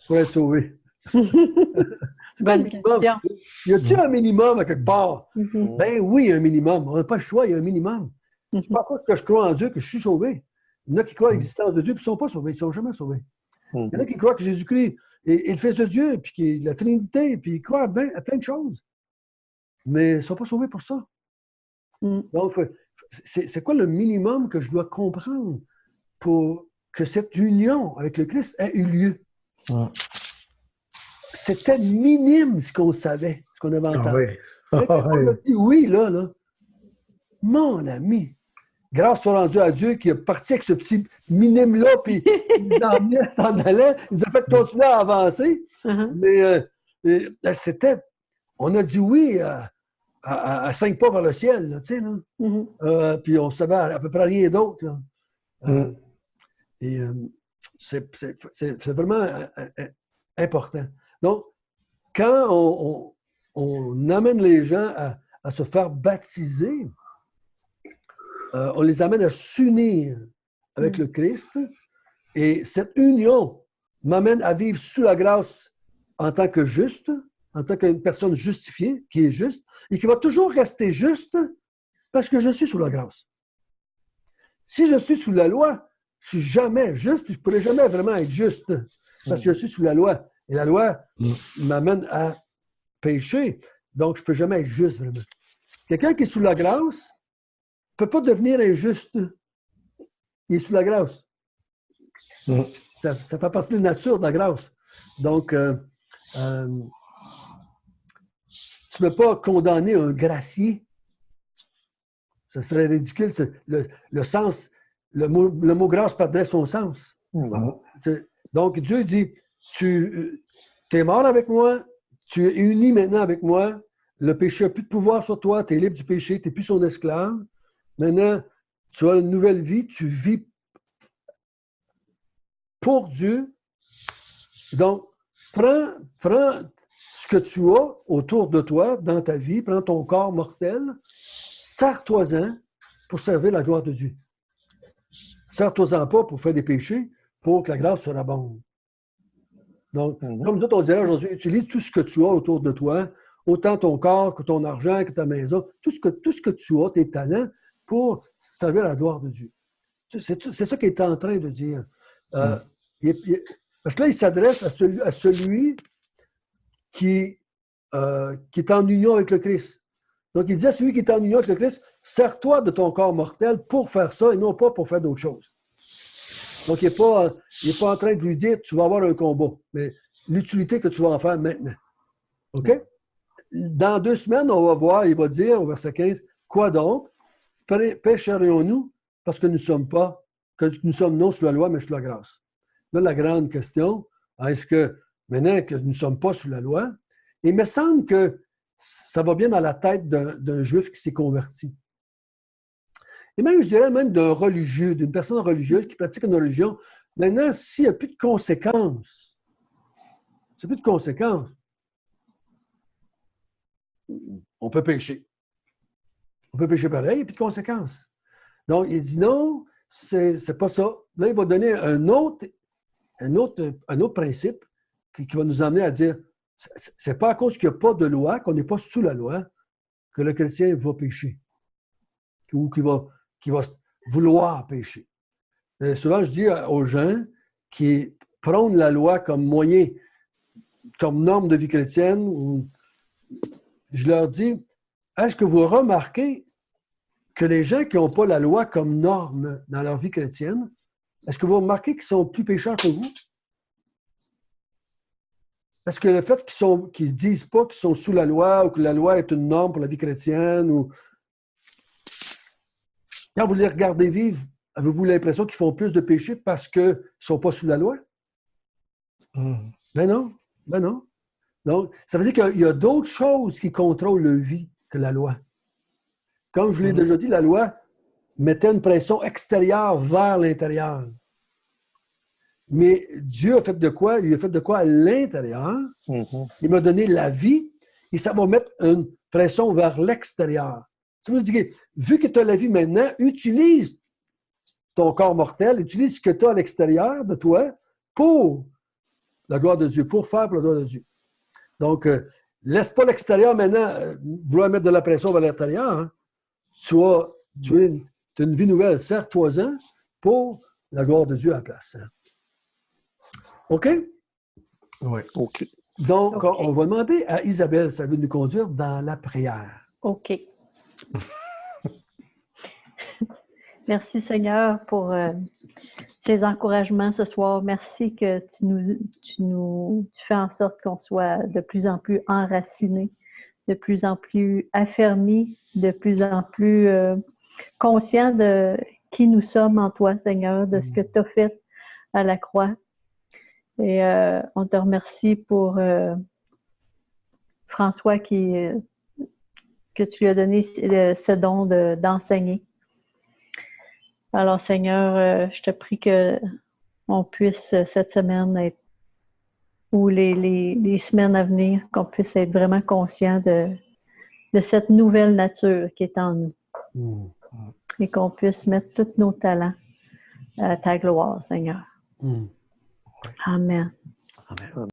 pour être sauvé? C'est quoi le minimum? Y a-t-il un minimum à quelque part? Ben oui, il y a un minimum. On n'a pas le choix, il y a un minimum. C'est pas parce que je crois en Dieu que je suis sauvé. Il y en a qui croient à l'existence de Dieu et qui ne sont pas sauvés. Ils ne sont jamais sauvés. Il y en a qui croient que Jésus-Christ est le Fils de Dieu, puis qu'il est la Trinité, puis ils croient à plein de choses. Mais ils ne sont pas sauvés pour ça. Donc, c'est quoi le minimum que je dois comprendre pour que cette union avec le Christ ait eu lieu? C'était minime ce qu'on savait, ce qu'on avait entendu. On a dit oui, là. Mon ami, grâce soit rendue à Dieu qui est parti avec ce petit minime-là, puis il s'en allait, il nous a fait continuer à avancer. Mais on a dit oui à 5 pas vers le ciel, là, tu sais, là. Puis on savait à peu près rien d'autre, là. Et c'est vraiment important. Donc, quand on amène les gens à se faire baptiser, on les amène à s'unir avec le Christ. Et cette union m'amène à vivre sous la grâce en tant que juste, en tant qu'une personne justifiée, qui est juste, et qui va toujours rester juste parce que je suis sous la grâce. Si je suis sous la loi, je ne suis jamais juste, puis je ne pourrai jamais vraiment être juste parce que je suis sous la loi. Et la loi m'amène à pécher, donc je ne peux jamais être juste vraiment. Quelqu'un qui est sous la grâce ne peut pas devenir injuste. Il est sous la grâce. Ça fait partie de la nature de la grâce. Donc, tu ne peux pas condamner un gracier. Ça serait ridicule. Le sens, le mot grâce perdrait son sens. Donc, Dieu dit, tu es mort avec moi, tu es uni maintenant avec moi, le péché n'a plus de pouvoir sur toi, tu es libre du péché, tu n'es plus son esclave. Maintenant, tu as une nouvelle vie, tu vis pour Dieu. Donc, prends ce que tu as autour de toi, dans ta vie, prends ton corps mortel, sers-toi-en pour servir la gloire de Dieu. Sers-toi-en pas pour faire des péchés, pour que la grâce se rabonde. Donc, comme nous autres, on dirait aujourd'hui, utilise tout ce que tu as autour de toi, autant ton corps que ton argent, que ta maison, tout ce que tu as, tes talents, pour servir la gloire de Dieu. C'est ça qu'il est en train de dire. Parce que là, il s'adresse à celui qui est en union avec le Christ. Donc, il dit à celui qui est en union avec le Christ, sers-toi de ton corps mortel pour faire ça et non pas pour faire d'autres choses. Donc, il n'est pas en train de lui dire, tu vas avoir un combat, mais l'utilité que tu vas en faire maintenant. OK? Dans 2 semaines, on va voir, il va dire au verset 15, quoi donc? Pécherions-nous parce que nous sommes non sous la loi, mais sous la grâce? Là, la grande question, est-ce que maintenant que nous ne sommes pas sous la loi, il me semble que ça va bien dans la tête d'un juif qui s'est converti. Et même, je dirais même d'un religieux, d'une personne religieuse qui pratique une religion. Maintenant, s'il n'y a plus de conséquences, on peut pécher. On peut pécher pareil, il n'y a plus de conséquences. Donc, il dit non, c'est pas ça. Là, il va donner un autre principe qui va nous amener à dire, c'est pas à cause qu'il n'y a pas de loi, qu'on n'est pas sous la loi, que le chrétien va pécher. Ou qu'il va vouloir pécher. Et souvent, je dis aux gens qui prônent la loi comme moyen, comme norme de vie chrétienne, je leur dis, est-ce que vous remarquez que les gens qui n'ont pas la loi comme norme dans leur vie chrétienne, est-ce que vous remarquez qu'ils sont plus pécheurs que vous? Est-ce que le fait qu'ils ne disent pas qu'ils sont sous la loi ou que la loi est une norme pour la vie chrétienne, ou quand vous les regardez vivre, avez-vous l'impression qu'ils font plus de péchés parce qu'ils ne sont pas sous la loi? Ben non. Donc, ça veut dire qu'il y a d'autres choses qui contrôlent leur vie que la loi. Comme je l'ai déjà dit, la loi mettait une pression extérieure vers l'intérieur. Mais Dieu a fait de quoi? Il a fait de quoi à l'intérieur? Il m'a donné la vie et ça va mettre une pression vers l'extérieur. Ça veut dire que, vu que tu as la vie maintenant, utilise ton corps mortel, utilise ce que tu as à l'extérieur de toi pour la gloire de Dieu, pour faire pour la gloire de Dieu. Donc, laisse pas l'extérieur maintenant vouloir mettre de la pression vers l'intérieur. Hein. Tu as une vie nouvelle, sers-toi-en pour la gloire de Dieu à la place. Hein. OK? Oui. OK. Donc, on va demander à Isabelle, ça veut nous conduire dans la prière. OK. Merci Seigneur pour ces encouragements ce soir. Merci que tu fais en sorte qu'on soit de plus en plus enracinés, de plus en plus affermis, de plus en plus conscients de qui nous sommes en toi, Seigneur, de ce que tu as fait à la croix. Et on te remercie pour François que tu lui as donné ce don d'enseigner. Alors, Seigneur, je te prie qu'on puisse cette semaine ou les semaines à venir, qu'on puisse être vraiment conscient de cette nouvelle nature qui est en nous. Et qu'on puisse mettre tous nos talents à ta gloire, Seigneur. Amen. Amen.